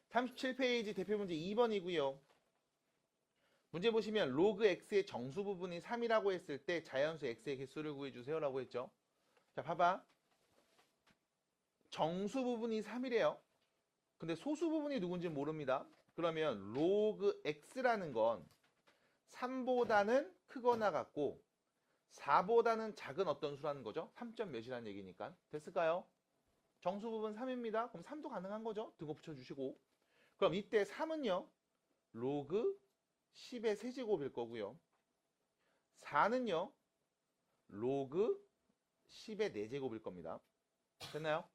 37페이지 대표 문제 2번이고요. 문제 보시면 로그 x의 정수 부분이 3이라고 했을 때 자연수 x의 개수를 구해주세요 라고 했죠. 자, 봐봐. 정수 부분이 3이래요. 근데 소수 부분이 누군지 모릅니다. 그러면 로그 x라는 건 3보다는 크거나 같고 4보다는 작은 어떤 수라는 거죠. 3점 몇이라는 얘기니까. 됐을까요? 정수 부분 3입니다. 그럼 3도 가능한 거죠. 등호 붙여주시고. 그럼 이때 3은요. 로그 10의 세제곱일 거고요. 4는요. 로그 10의 4제곱일 겁니다. 됐나요?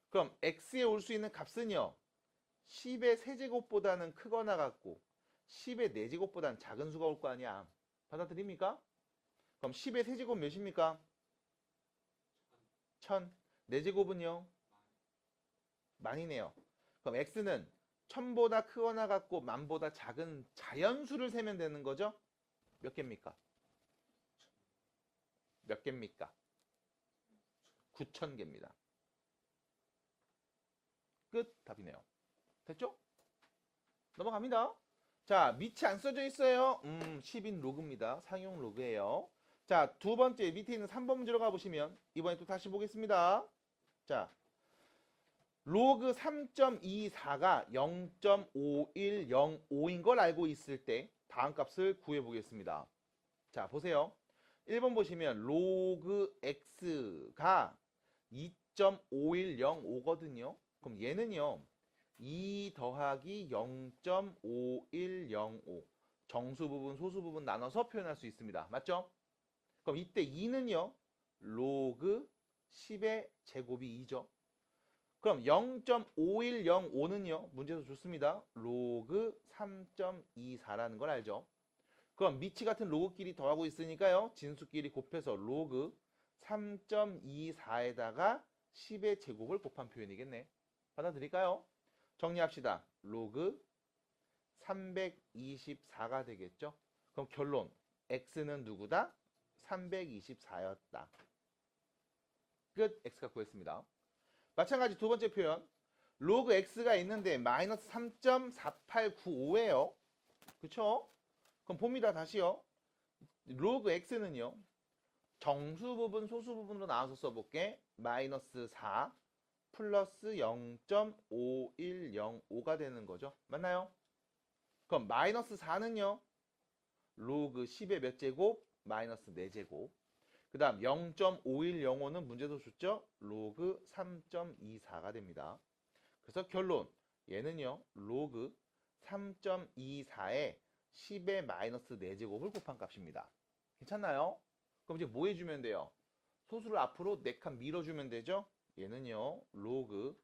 그럼 x에 올 수 있는 값은요. 10의 세제곱보다는 크거나 같고 10의 4제곱보다는 작은 수가 올 거 아니야. 받아들입니까? 그럼 10의 세제곱 몇입니까? 1000. 4제곱은요? 만이네요. 그럼 x는 1000보다 크거나 같고 만보다 작은 자연수를 세면 되는 거죠? 몇 개입니까? 몇 개입니까? 9000개입니다. 끝. 답이네요. 됐죠? 넘어갑니다. 자, 밑이 안 써져 있어요. 10인 로그입니다. 상용 로그예요. 자, 두 번째 밑에 있는 3번 문제로 가보시면 이번에 또 다시 보겠습니다. 자, 로그 3.24가 0.5105인 걸 알고 있을 때 다음 값을 구해보겠습니다. 자, 보세요. 1번 보시면 로그 x가 2.5105거든요. 그럼 얘는요. 2 더하기 0.5105 정수 부분, 소수 부분 나눠서 표현할 수 있습니다. 맞죠? 그럼 이때 2는요. 로그 10의 제곱이 2죠. 그럼 0.5105는요. 문제에서 좋습니다. 로그 3.24라는 걸 알죠? 그럼 밑이 같은 로그끼리 더하고 있으니까요. 진수끼리 곱해서 로그 3.24에다가 10의 제곱을 곱한 표현이겠네. 받아들일까요? 정리합시다. 로그 324가 되겠죠? 그럼 결론. x는 누구다? 324였다. 끝. x가 구했습니다. 마찬가지 두 번째 표현. 로그 x가 있는데 마이너스 3.4895예요. 그쵸? 그럼 봅니다. 다시요. 로그 x는요. 정수 부분, 소수 부분으로 나눠서 써볼게. 마이너스 4 플러스 0.5105가 되는 거죠. 맞나요? 그럼 마이너스 4는요. 로그 10의 몇 제곱? 마이너스 4제곱. 그 다음 0.5105는 문제도 줬죠? 로그 3.24가 됩니다. 그래서 결론. 얘는요. 로그 3.24에 10의 마이너스 4제곱을 곱한 값입니다. 괜찮나요? 그럼 이제 뭐 해주면 돼요? 소수를 앞으로 4칸 밀어주면 되죠? 얘는요. 로그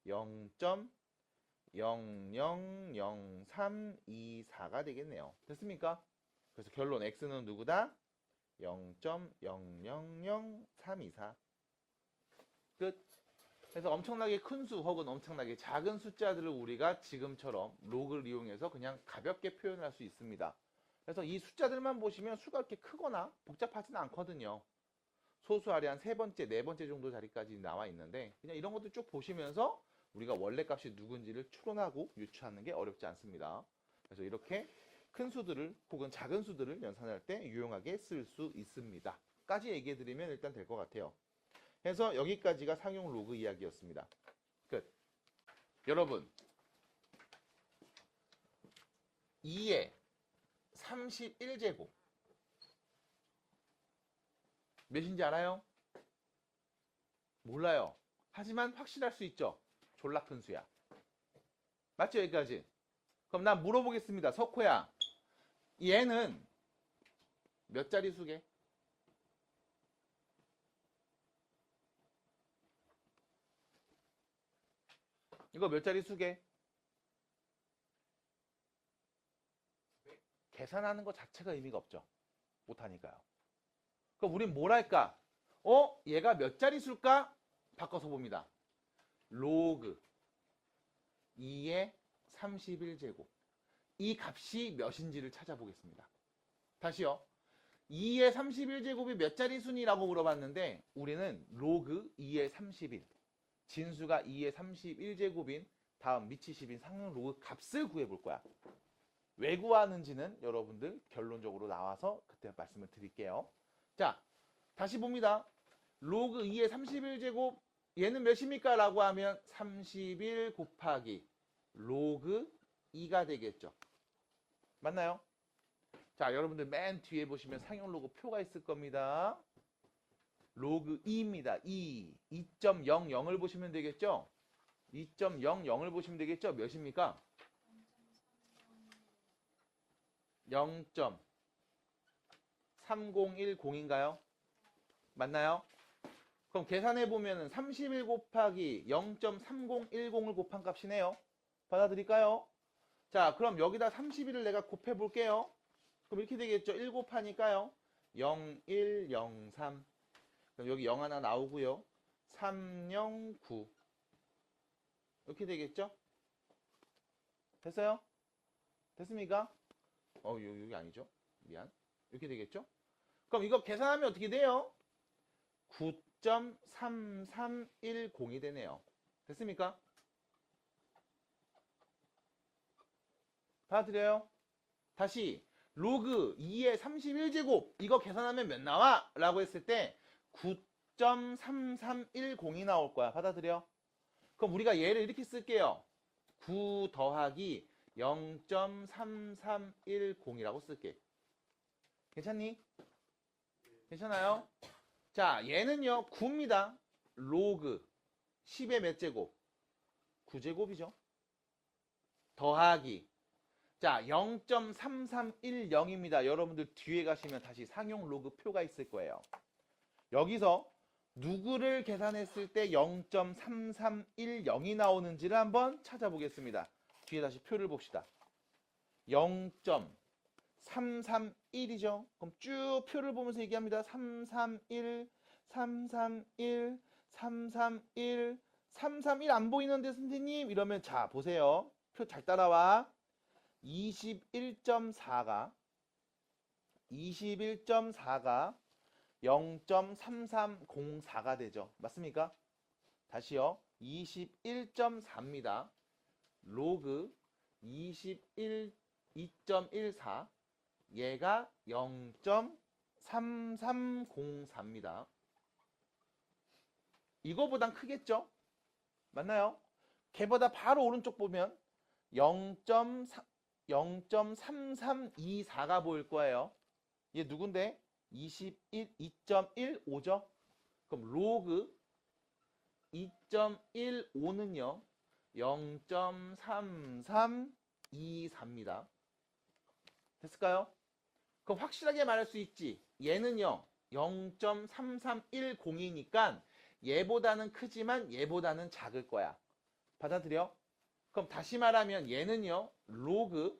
0.000324가 되겠네요. 됐습니까? 그래서 결론 x는 누구다? 0.000324. 끝. 그래서 엄청나게 큰 수 혹은 엄청나게 작은 숫자들을 우리가 지금처럼 로그를 이용해서 그냥 가볍게 표현할 수 있습니다. 그래서 이 숫자들만 보시면 수가 이렇게 크거나 복잡하지는 않거든요. 소수하리 한 세 번째, 네 번째 정도 자리까지 나와 있는데 그냥 이런 것도 쭉 보시면서 우리가 원래 값이 누군지를 추론하고 유추하는 게 어렵지 않습니다. 그래서 이렇게 큰 수들을 혹은 작은 수들을 연산할 때 유용하게 쓸 수 있습니다. 까지 얘기해 드리면 일단 될 것 같아요. 해서 여기까지가 상용 로그 이야기였습니다. 끝. 여러분 2의 31제곱 몇인지 알아요? 몰라요. 하지만 확실할 수 있죠. 졸라 큰 수야. 맞죠? 여기까지. 그럼 난 물어보겠습니다. 석호야. 얘는 몇 자리 수게? 이거 몇 자리 수게? 계산하는 것 자체가 의미가 없죠. 못하니까요. 그럼 우린 뭘 할까? 얘가 몇 자리 수일까? 바꿔서 봅니다. 로그 2의 31제곱. 이 값이 몇인지를 찾아보겠습니다. 다시요. 2의 31제곱이 몇 자리 순이라고 물어봤는데 우리는 로그 2의 31. 진수가 2의 31제곱인 다음 밑이 10인 상용 로그 값을 구해볼 거야. 왜 구하는지는 여러분들 결론적으로 나와서 그때 말씀을 드릴게요. 자, 다시 봅니다. 로그 2의 31제곱 얘는 몇입니까? 라고 하면 31 곱하기 로그 2가 되겠죠. 맞나요? 자, 여러분들 맨 뒤에 보시면 상용 로그 표가 있을 겁니다. 로그 2입니다. 2.00을 보시면 되겠죠? 2.00을 보시면 되겠죠? 몇입니까? 0.3010인가요? 맞나요? 그럼 계산해 보면은 31 곱하기 0.3010을 곱한 값이네요. 받아들일까요? 자, 그럼 여기다 31을 내가 곱해 볼게요. 그럼 이렇게 되겠죠? 1 곱하니까요. 0, 1, 0, 3. 그럼 여기 0 하나 나오고요. 3, 0, 9. 이렇게 되겠죠? 됐어요? 됐습니까? 여기 아니죠? 미안. 이렇게 되겠죠? 그럼 이거 계산하면 어떻게 돼요? 9.3310이 되네요. 됐습니까? 받아들여요? 다시 로그 2의 31제곱 이거 계산하면 몇 나와? 라고 했을 때 9.3310이 나올 거야. 받아들여? 그럼 우리가 얘를 이렇게 쓸게요. 9 더하기 0.3310이라고 쓸게. 괜찮니? 괜찮아요? 자, 얘는요 9입니다. 로그 10의 몇 제곱? 9제곱이죠. 더하기 자 0.3310입니다. 여러분들 뒤에 가시면 다시 상용 로그 표가 있을 거예요. 여기서 누구를 계산했을 때 0.3310이 나오는지를 한번 찾아보겠습니다. 뒤에 다시 표를 봅시다. 0.331이죠. 그럼 쭉 표를 보면서 얘기합니다. 331, 331, 331, 331 안 보이는데 선생님? 이러면 자 보세요. 표 잘 따라와. 21.4가 0.3304가 되죠. 맞습니까? 다시요. 21.4입니다. 로그 2.14 얘가 0.3304입니다. 이거보단 크겠죠? 맞나요? 걔보다 바로 오른쪽 보면 0.3324가 보일 거예요. 얘 누군데? 2.15죠? 그럼 로그 2.15는요. 0.3324입니다. 됐을까요? 그럼 확실하게 말할 수 있지. 얘는요. 0.3310이니까 얘보다는 크지만 얘보다는 작을 거야. 받아들여? 그럼 다시 말하면 얘는요. 로그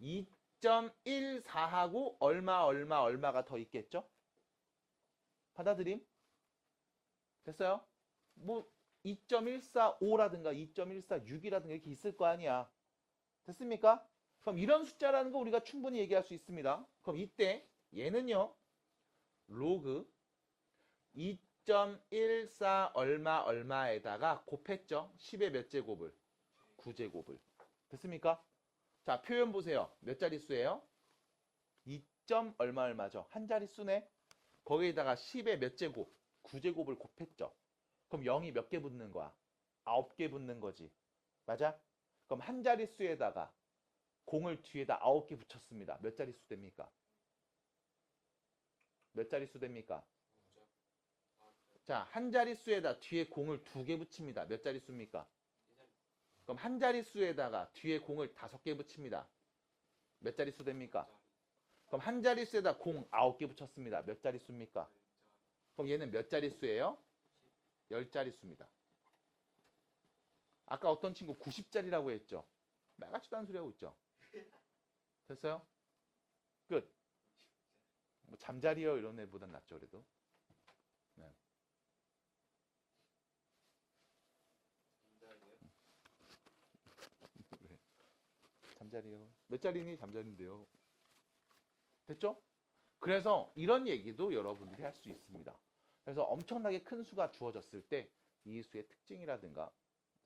2.14하고 얼마가 더 있겠죠? 받아들임? 됐어요? 뭐 2.145라든가 2.146이라든가 이렇게 있을 거 아니야. 됐습니까? 그럼 이런 숫자라는 거 우리가 충분히 얘기할 수 있습니다. 그럼 이때 얘는요. 로그 2.14 얼마에다가 곱했죠. 10의 몇 제곱을? 9제곱을. 됐습니까? 자, 표현 보세요. 몇 자릿수예요? 2. 얼마죠? 한 자릿수네. 거기에다가 10의 몇 제곱? 9제곱을 곱했죠. 그럼 0이 몇 개 붙는 거야? 9개 붙는 거지. 맞아? 그럼 한 자릿수에다가 공을 뒤에다 9개 붙였습니다. 몇 자릿수 됩니까? 몇 자릿수 됩니까? 자, 한 자릿수에다 뒤에 공을 2개 붙입니다. 몇 자릿수입니까? 그럼 한 자릿수에다가 뒤에 공을 5개 붙입니다. 몇 자릿수 됩니까? 그럼 한 자릿수에다 공 9개 붙였습니다. 몇 자릿수입니까? 그럼 얘는 몇 자릿수예요? 10자릿수입니다. 아까 어떤 친구 90자리라고 했죠? 말 같지도 않은 소리 하고 있죠? 됐어요? 끝. 뭐 잠자리요 이런 애보단 낫죠 그래도. 네. 잠자리요. 몇 자리니? 잠자리인데요. 됐죠? 그래서 이런 얘기도 여러분들이 할 수 있습니다. 그래서 엄청나게 큰 수가 주어졌을 때 이 수의 특징이라든가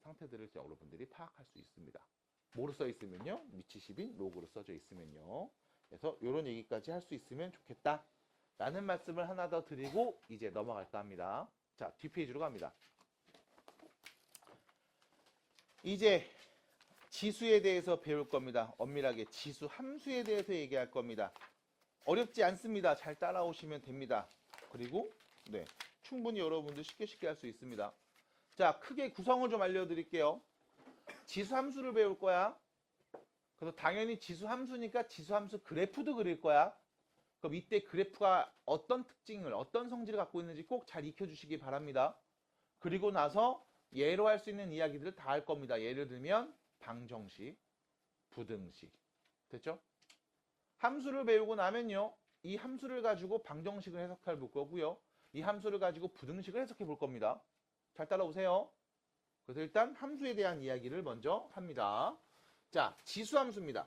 상태들을 여러분들이 파악할 수 있습니다. 뭐로 써 있으면요? 밑이 10인 로그로 써져 있으면요. 그래서 이런 얘기까지 할 수 있으면 좋겠다 라는 말씀을 하나 더 드리고 이제 넘어갈까 합니다. 자, 뒷페이지로 갑니다. 이제 지수에 대해서 배울 겁니다. 엄밀하게 지수 함수에 대해서 얘기할 겁니다. 어렵지 않습니다. 잘 따라오시면 됩니다. 그리고 네, 충분히 여러분들 쉽게 할 수 있습니다. 자, 크게 구성을 좀 알려드릴게요. 지수 함수를 배울 거야. 그래서 당연히 지수 함수니까 지수 함수 그래프도 그릴 거야. 그럼 이때 그래프가 어떤 특징을, 어떤 성질을 갖고 있는지 꼭 잘 익혀주시기 바랍니다. 그리고 나서 예로 할 수 있는 이야기들을 다 할 겁니다. 예를 들면 방정식, 부등식. 됐죠? 함수를 배우고 나면요. 이 함수를 가지고 방정식을 해석해 볼 거고요. 이 함수를 가지고 부등식을 해석해 볼 겁니다. 잘 따라오세요. 그래서 일단 함수에 대한 이야기를 먼저 합니다. 자, 지수함수입니다.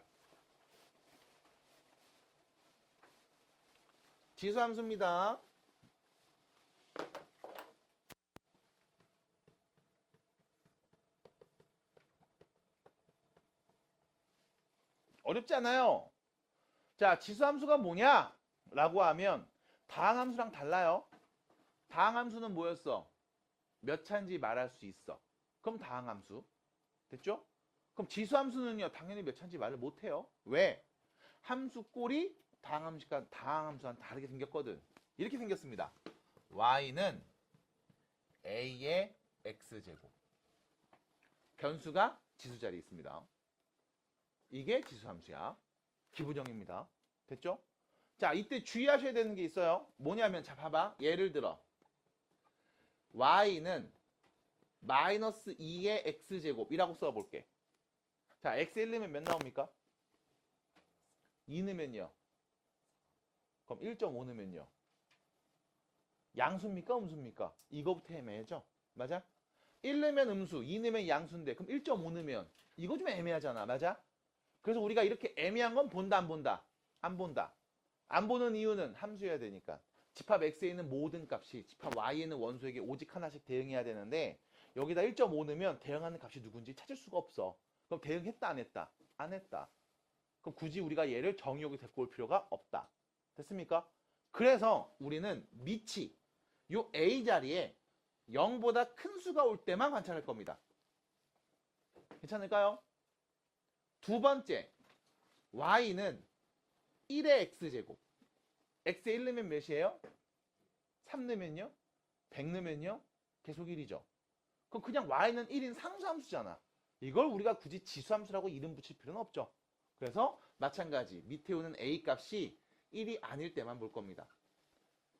지수함수입니다. 어렵지 않아요. 자, 지수함수가 뭐냐? 라고 하면 다항함수랑 달라요. 다항함수는 뭐였어? 몇 차인지 말할 수 있어. 그럼 다항함수. 됐죠? 그럼 지수함수는요. 당연히 몇 차인지 말을 못해요. 왜? 함수 꼴이 다항함수랑 다르게 생겼거든. 이렇게 생겼습니다. y는 a의 x제곱. 변수가 지수 자리에 있습니다. 이게 지수함수야. 기본형입니다. 됐죠? 자, 이때 주의하셔야 되는 게 있어요. 뭐냐면, 자, 봐봐. 예를 들어 y는 마이너스 2의 x제곱이라고 써볼게. 자, x 1넣으면 몇 나옵니까? 2 넣으면요. 그럼 1.5 넣으면요. 양수입니까? 음수입니까? 이거부터 애매해져. 맞아? 1 넣으면 음수, 2 넣으면 양수인데 그럼 1.5 넣으면 이거 좀 애매하잖아. 맞아? 그래서 우리가 이렇게 애매한 건 본다, 안 본다? 안 본다. 안 보는 이유는 함수여야 되니까. 집합 x에 있는 모든 값이 집합 y에 있는 원소에게 오직 하나씩 대응해야 되는데 여기다 1.5 넣으면 대응하는 값이 누군지 찾을 수가 없어. 그럼 대응했다, 안 했다? 안 했다. 그럼 굳이 우리가 얘를 정의역에 데리고 올 필요가 없다. 됐습니까? 그래서 우리는 밑이 요 a 자리에 0보다 큰 수가 올 때만 관찰할 겁니다. 괜찮을까요? 두 번째, y는 1의 x제곱. x에 1 넣으면 몇이에요? 3 넣으면요? 100 넣으면요? 계속 1이죠. 그럼 그냥 y는 1인 상수함수잖아. 이걸 우리가 굳이 지수함수라고 이름 붙일 필요는 없죠. 그래서 마찬가지 밑에 오는 a 값이 1이 아닐 때만 볼 겁니다.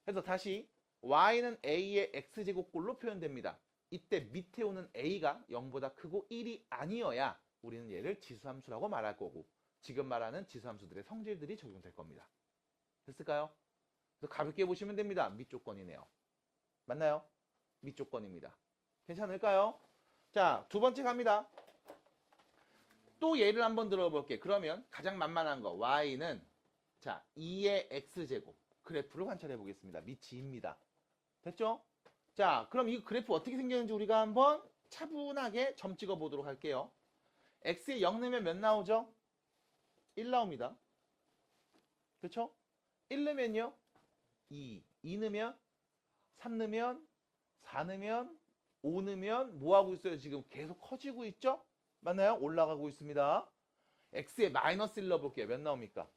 그래서 다시 y는 a의 x제곱꼴로 표현됩니다. 이때 밑에 오는 a가 0보다 크고 1이 아니어야 우리는 얘를 지수함수라고 말할 거고 지금 말하는 지수함수들의 성질들이 적용될 겁니다. 됐을까요? 그래서 가볍게 보시면 됩니다. 밑조건이네요. 맞나요? 밑조건입니다. 괜찮을까요? 자, 두 번째 갑니다. 또 예를 한번 들어볼게. 그러면 가장 만만한 거 y는 자 2의 x제곱 그래프를 관찰해 보겠습니다. 밑이입니다. 됐죠? 자, 그럼 이 그래프 어떻게 생겼는지 우리가 한번 차분하게 점 찍어 보도록 할게요. x에 0 넣으면 몇 나오죠? 1 나옵니다. 그렇죠? 1 넣으면요? 2 넣으면 3 넣으면 4 넣으면 5 넣으면 뭐 하고 있어요? 지금 계속 커지고 있죠? 맞나요? 올라가고 있습니다. x에 마이너스 1 넣어볼게요. 몇 나옵니까?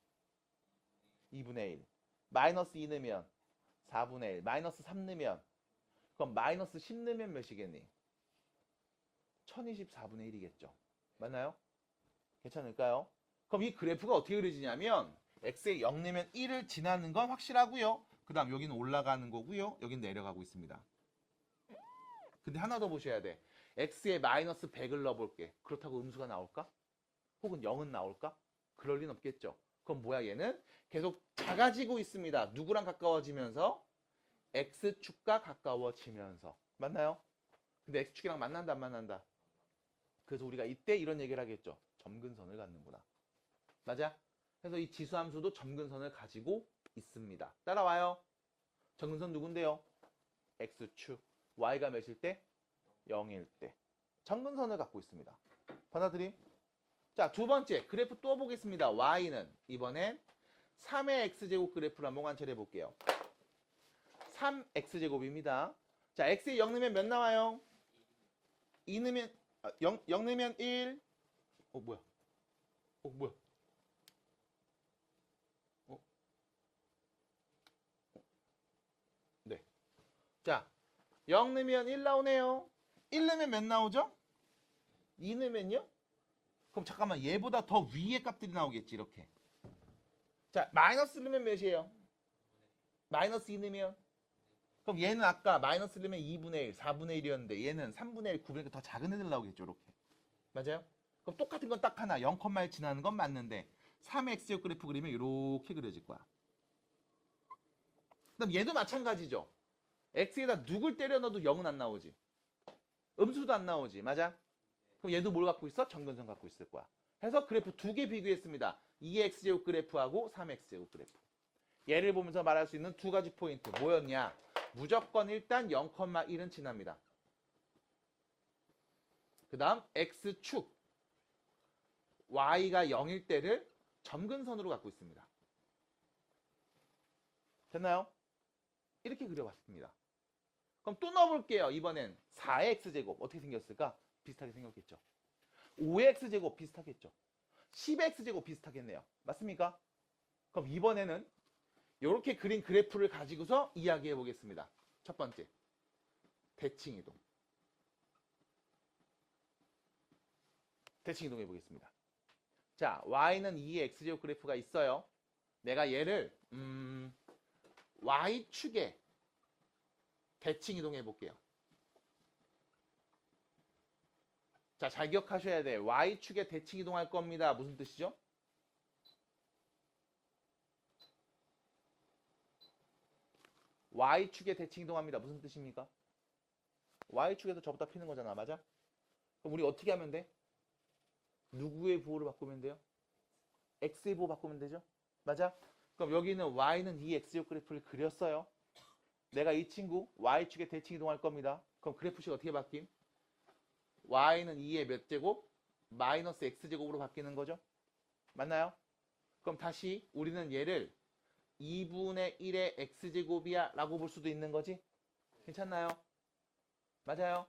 2분의 1. 마이너스 2 넣으면 4분의 1. 마이너스 3 넣으면 그럼 마이너스 10 넣으면 몇이겠니? 1024분의 1이겠죠. 맞나요? 괜찮을까요? 그럼 이 그래프가 어떻게 그려지냐면 x에 0 넣으면 1을 지나는 건 확실하고요. 그 다음 여기는 올라가는 거고요. 여기는 내려가고 있습니다. 근데 하나 더 보셔야 돼. x에 마이너스 100을 넣어볼게. 그렇다고 음수가 나올까? 혹은 0은 나올까? 그럴 리는 없겠죠. 그럼 뭐야 얘는? 계속 작아지고 있습니다. 누구랑 가까워지면서? x축과 가까워지면서. 맞나요? 근데 x축이랑 만난다 안 만난다? 그래서 우리가 이때 이런 얘기를 하겠죠. 점근선을 갖는구나. 맞아? 그래서 이 지수함수도 점근선을 가지고 있습니다. 따라와요. 점근선 누군데요? x축. y가 몇일 때? 0일 때. 점근선을 갖고 있습니다. 받아들임? 자, 두 번째 그래프 또 보겠습니다. y는 이번엔 3의 x제곱 그래프를 한번 관찰해 볼게요. 3x제곱입니다. 자, x에 0 넣으면 몇 나와요? 2 넣으면 0 넣으면 1. 뭐야? 뭐야? 네. 자, 0 넣으면 1 나오네요. 1 넣으면 몇 나오죠? 2 넣으면요? 그럼 잠깐만, 얘보다 더 위에 값들이 나오겠지, 이렇게. 자, 마이너스 넣으면 몇이에요? 마이너스 2 넣으면? 그럼 얘는 아까 마이너스 넣으면 2분의 1, 4분의 1이었는데 얘는 3분의 1, 9분의 1, 더 작은 애들 나오겠죠, 이렇게. 맞아요? 그럼 똑같은 건 딱 하나, 0,1 지나는 건 맞는데 3의 x제곱 그래프 그리면 이렇게 그려질 거야. 그럼 얘도 마찬가지죠. x에다 누굴 때려 넣어도 0은 안 나오지. 음수도 안 나오지. 맞아? 그럼 얘도 뭘 갖고 있어? 점근선 갖고 있을 거야. 해서 그래프 두 개 비교했습니다. 2의 x제곱 그래프하고 3의 x제곱 그래프. 얘를 보면서 말할 수 있는 두 가지 포인트. 뭐였냐? 무조건 일단 0,1은 지납니다. 그 다음 x축 y가 0일 때를 점근선으로 갖고 있습니다. 됐나요? 이렇게 그려봤습니다. 그럼 또 넣어볼게요. 이번엔 4의 x제곱 어떻게 생겼을까? 비슷하게 생겼겠죠. 5의 x제곱 비슷하겠죠. 10의 x제곱 비슷하겠네요. 맞습니까? 그럼 이번에는 이렇게 그린 그래프를 가지고서 이야기해 보겠습니다. 첫 번째, 대칭이동. 대칭이동 해보겠습니다. 자, y는 2의 x제곱 그래프가 있어요. 내가 얘를 y축에 대칭이동 해볼게요. 자, 잘 기억하셔야 돼. y축에 대칭이동할 겁니다. 무슨 뜻이죠? y축에 대칭이동합니다. 무슨 뜻입니까? y축에서 저보다 피는 거잖아. 맞아? 그럼 우리 어떻게 하면 돼? 누구의 부호를 바꾸면 돼요? x의 부호 바꾸면 되죠? 맞아? 그럼 여기는 y는 2의 x제곱 그래프를 그렸어요. 내가 이 친구 y축에 대칭이동할 겁니다. 그럼 그래프식 어떻게 바뀜? y는 2의 몇 제곱? 마이너스 x제곱으로 바뀌는 거죠? 맞나요? 그럼 다시 우리는 얘를 2분의 1의 x제곱이야 라고 볼 수도 있는 거지? 괜찮나요? 맞아요?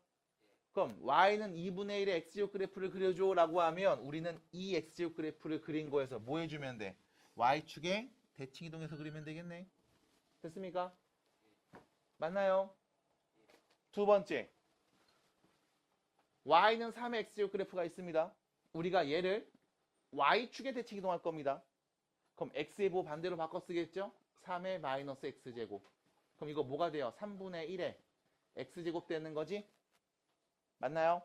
그럼 y는 2분의 1의 x제곱 그래프를 그려줘 라고 하면 우리는 이 x제곱 그래프를 그린 거에서 뭐 해주면 돼? y축에 대칭이동해서 그리면 되겠네. 됐습니까? 맞나요? 두 번째, y는 3의 x제곱 그래프가 있습니다. 우리가 얘를 y축에 대칭이동할 겁니다. 그럼 x의 부호 반대로 바꿔 쓰겠죠? 3의 마이너스 x제곱. 그럼 이거 뭐가 돼요? 3분의 1의 x제곱 되는 거지? 맞나요?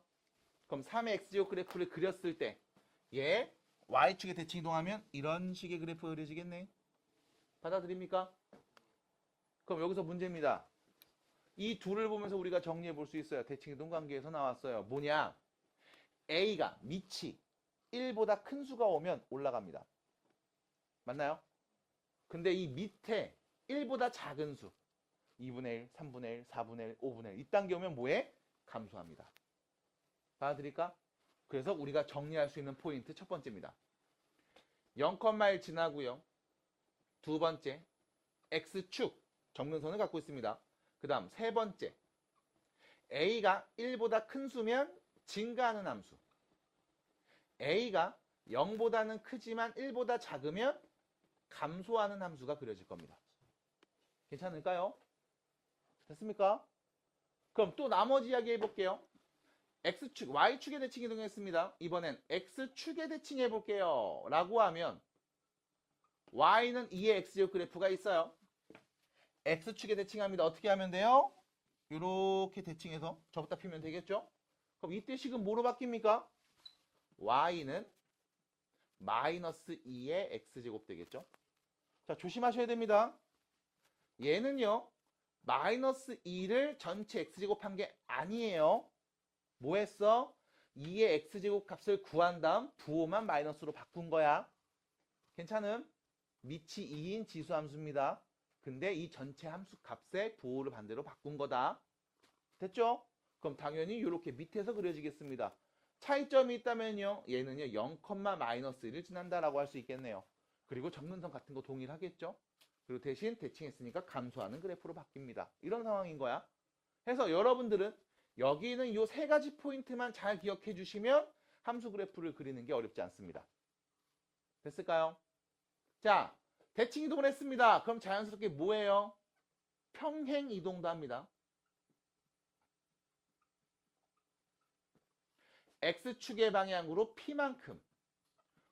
그럼 3의 x제곱 그래프를 그렸을 때 얘 y축에 대칭이동하면 이런 식의 그래프가 그려지겠네. 받아들입니까? 그럼 여기서 문제입니다. 이 둘을 보면서 우리가 정리해 볼 수 있어요. 대칭이동 관계에서 나왔어요. 뭐냐? a가 밑이 1보다 큰 수가 오면 올라갑니다. 맞나요? 근데 이 밑에 1보다 작은 수 2분의 1, 3분의 1, 4분의 1, 5분의 1 이딴 게 오면 뭐해? 감소합니다. 받아들일까? 그래서 우리가 정리할 수 있는 포인트 첫 번째입니다. 0,1 지나고요. 두 번째, x축 점근선을 갖고 있습니다. 그 다음 세 번째, a가 1보다 큰 수면 증가하는 함수. a가 0보다는 크지만 1보다 작으면 감소하는 함수가 그려질 겁니다. 괜찮을까요? 됐습니까? 그럼 또 나머지 이야기 해볼게요. x축, y축에 대칭 이동했습니다. 이번엔 x축에 대칭 해볼게요. 라고 하면 y는 2의 x제곱 그래프가 있어요. x축에 대칭합니다. 어떻게 하면 돼요? 이렇게 대칭해서 저부터 피면 되겠죠? 그럼 이때 식은 뭐로 바뀝니까? y는 마이너스 2의 x제곱 되겠죠? 자, 조심하셔야 됩니다. 얘는요, 마이너스 2를 전체 x제곱한 게 아니에요. 뭐 했어? 2의 x제곱 값을 구한 다음 부호만 마이너스로 바꾼 거야. 괜찮음? 밑이 2인 지수함수입니다. 근데 이 전체 함수 값의 부호를 반대로 바꾼 거다. 됐죠? 그럼 당연히 이렇게 밑에서 그려지겠습니다. 차이점이 있다면요. 얘는요. 0,-1을 지난다라고 할 수 있겠네요. 그리고 점근선 같은 거 동일하겠죠. 그리고 대신 대칭했으니까 감소하는 그래프로 바뀝니다. 이런 상황인 거야. 해서 여러분들은 여기는 이 세 가지 포인트만 잘 기억해 주시면 함수 그래프를 그리는 게 어렵지 않습니다. 됐을까요? 자, 대칭 이동을 했습니다. 그럼 자연스럽게 뭐예요? 평행 이동도 합니다. X축의 방향으로 P만큼,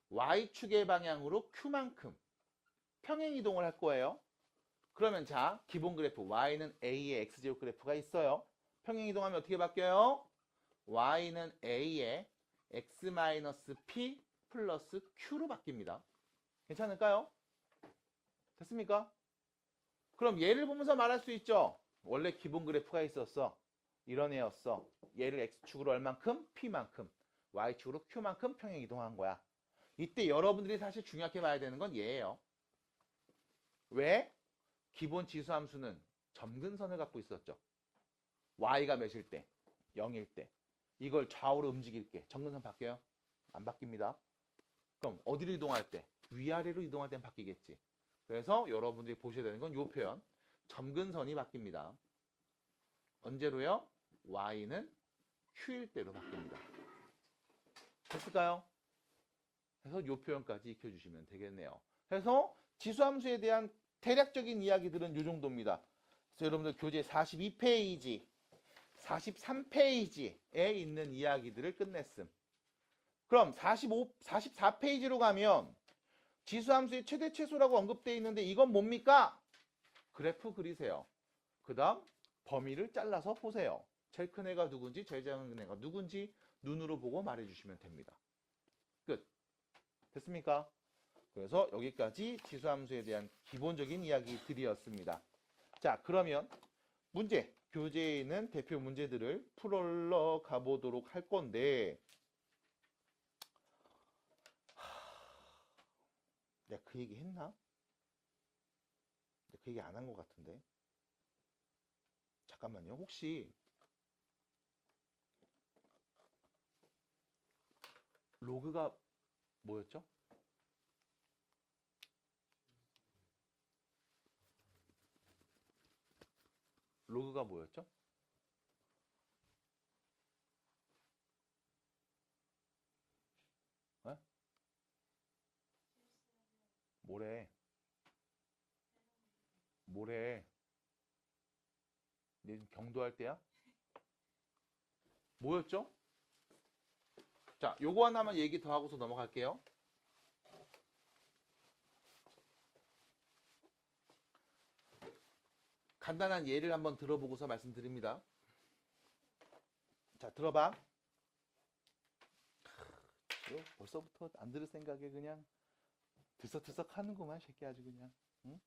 Y축의 방향으로 Q만큼 평행 이동을 할 거예요. 그러면 자, 기본 그래프 Y는 A의 X제곱 그래프가 있어요. 평행 이동하면 어떻게 바뀌어요? Y는 A의 X-P 플러스 Q로 바뀝니다. 괜찮을까요? 됐습니까? 그럼 얘를 보면서 말할 수 있죠. 원래 기본 그래프가 있었어. 이런 애였어. 얘를 X축으로 얼만큼? P만큼. Y축으로 Q만큼 평행 이동한 거야. 이때 여러분들이 사실 중요하게 봐야 되는 건 얘예요. 왜? 기본 지수 함수는 점근선을 갖고 있었죠. Y가 몇일 때? 0일 때. 이걸 좌우로 움직일게. 점근선 바뀌어요? 안 바뀝니다. 그럼 어디로 이동할 때? 위아래로 이동할 때는 바뀌겠지. 그래서 여러분들이 보셔야 되는 건 이 표현. 점근선이 바뀝니다. 언제로요? Y는 Q일 때로 바뀝니다. 됐을까요? 그래서 이 표현까지 익혀주시면 되겠네요. 그래서 지수함수에 대한 대략적인 이야기들은 이 정도입니다. 그래서 여러분들 교재 42페이지, 43페이지에 있는 이야기들을 끝냈음. 그럼 44페이지로 가면 지수함수의 최대 최소라고 언급되어 있는데 이건 뭡니까? 그래프 그리세요. 그 다음 범위를 잘라서 보세요. 제일 큰 애가 누군지 제일 작은 애가 누군지 눈으로 보고 말해주시면 됩니다. 끝. 됐습니까? 그래서 여기까지 지수함수에 대한 기본적인 이야기들이었습니다. 자, 그러면 문제, 교재에 있는 대표 문제들을 풀러 가보도록 할 건데 내가 그 얘기 했나? 내가 그 얘기 안 한 것 같은데. 잠깐만요. 혹시 로그가 뭐였죠? 로그가 뭐였죠? 에? 뭐래? 뭐래? 내 지금 경도할 때야? 뭐였죠? 자, 요거 하나만 얘기 더 하고서 넘어갈게요. 간단한 예를 한번 들어보고서 말씀드립니다. 자, 들어봐. 벌써부터 안 들을 생각에 그냥 들썩들썩 하는구만, 새끼 아주 그냥. 응?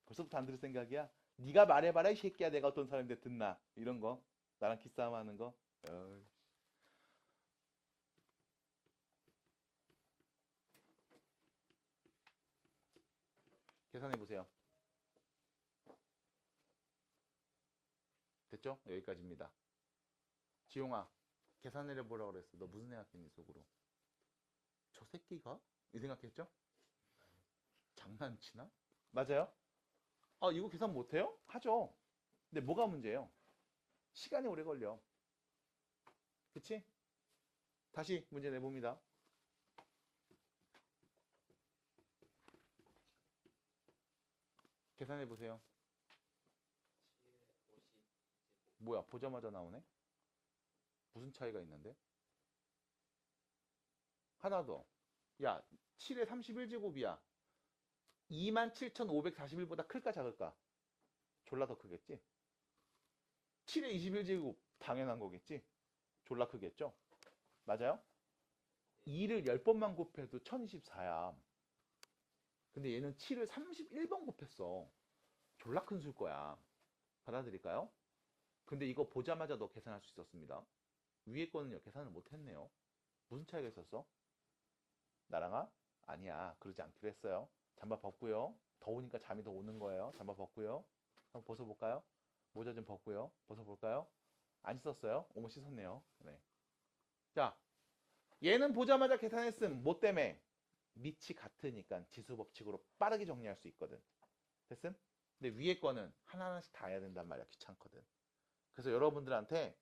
벌써부터 안 들을 생각이야? 네가 말해봐라, 이 새끼야. 내가 어떤 사람인데 듣나? 이런 거. 나랑 기싸움 하는 거. 어이. 계산해보세요. 됐죠? 여기까지입니다. 지용아, 계산해보라고 그랬어. 너 무슨 생각했니, 속으로? 저 새끼가? 이 생각했죠? 장난치나? 맞아요? 아, 이거 계산 못해요? 하죠. 근데 뭐가 문제예요? 시간이 오래 걸려. 그치? 다시 문제 내봅니다. 계산해보세요. 뭐야, 보자마자 나오네? 무슨 차이가 있는데? 하나 더. 야, 7의 31제곱이야. 27,541보다 클까 작을까? 졸라 더 크겠지? 7의 21제곱 당연한 거겠지? 졸라 크겠죠? 맞아요? 2를 10번만 곱해도 1024야. 근데 얘는 7을 31번 곱했어. 졸라 큰 수일 거야. 받아들일까요? 근데 이거 보자마자 너 계산할 수 있었습니다. 위에 거는요, 계산을 못했네요. 무슨 차이가 있었어? 나랑아? 아니야. 그러지 않기로 했어요. 잠바 벗고요. 더우니까 잠이 더 오는 거예요. 잠바 벗고요. 한번 벗어볼까요? 모자 좀 벗고요. 벗어볼까요? 안 씻었어요? 어머 씻었네요. 네. 자, 얘는 보자마자 계산했음. 뭐 때문에? 밑이 같으니까 지수 법칙으로 빠르게 정리할 수 있거든. 됐음? 근데 위에 거는 하나하나씩 다 해야 된단 말이야. 귀찮거든. 그래서 여러분들한테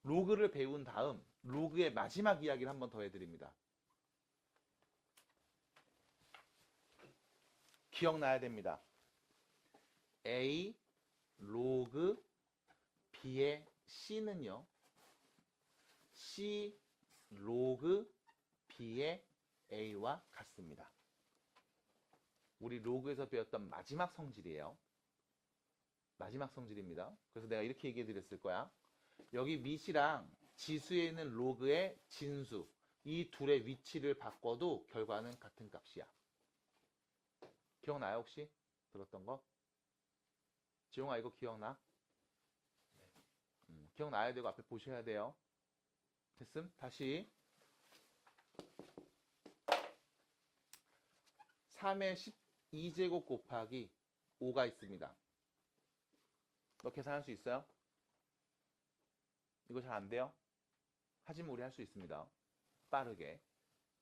로그를 배운 다음 로그의 마지막 이야기를 한 번 더 해드립니다. 기억나야 됩니다. A 로그 B의 C는요. C 로그 B의 A와 같습니다. 우리 로그에서 배웠던 마지막 성질이에요. 마지막 성질입니다. 그래서 내가 이렇게 얘기해 드렸을 거야. 여기 밑이랑 지수에 있는 로그의 진수, 이 둘의 위치를 바꿔도 결과는 같은 값이야. 기억나요 혹시? 들었던 거? 지용아 이거 기억나? 기억나야 되고 앞에 보셔야 돼요. 됐음? 다시 3의 12제곱 곱하기 5가 있습니다. 너 계산할 수 있어요? 이거 잘 안 돼요? 하지만 우리 할 수 있습니다. 빠르게.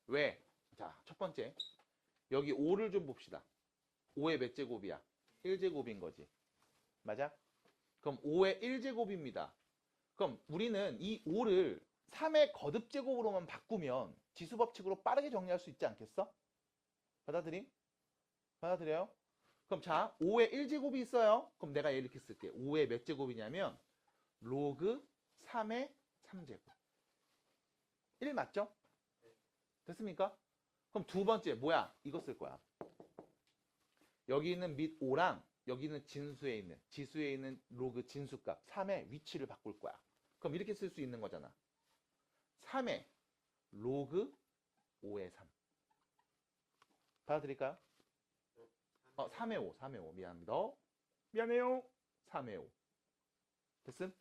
왜? 자, 첫 번째. 여기 5를 좀 봅시다. 5의 몇 제곱이야? 1제곱인 거지. 맞아? 그럼 5의 1제곱입니다. 그럼 우리는 이 5를 3의 거듭제곱으로만 바꾸면 지수법칙으로 빠르게 정리할 수 있지 않겠어? 받아들임? 받아들여요? 그럼 자, 5의 1제곱이 있어요. 그럼 내가 이렇게 쓸게. 5의 몇 제곱이냐면 로그 3의 3제곱. 1 맞죠? 됐습니까? 그럼 두 번째 뭐야? 이거 쓸 거야. 여기 있는 밑 5랑 여기는 진수에 있는 지수에 있는 로그 진수값 3의 위치를 바꿀 거야. 그럼 이렇게 쓸 수 있는 거잖아. 3의 로그 5의 3. 받아들일까요? 3의 5, 3의 5. 미안합니다. 미안해요. 3의 5. 됐음?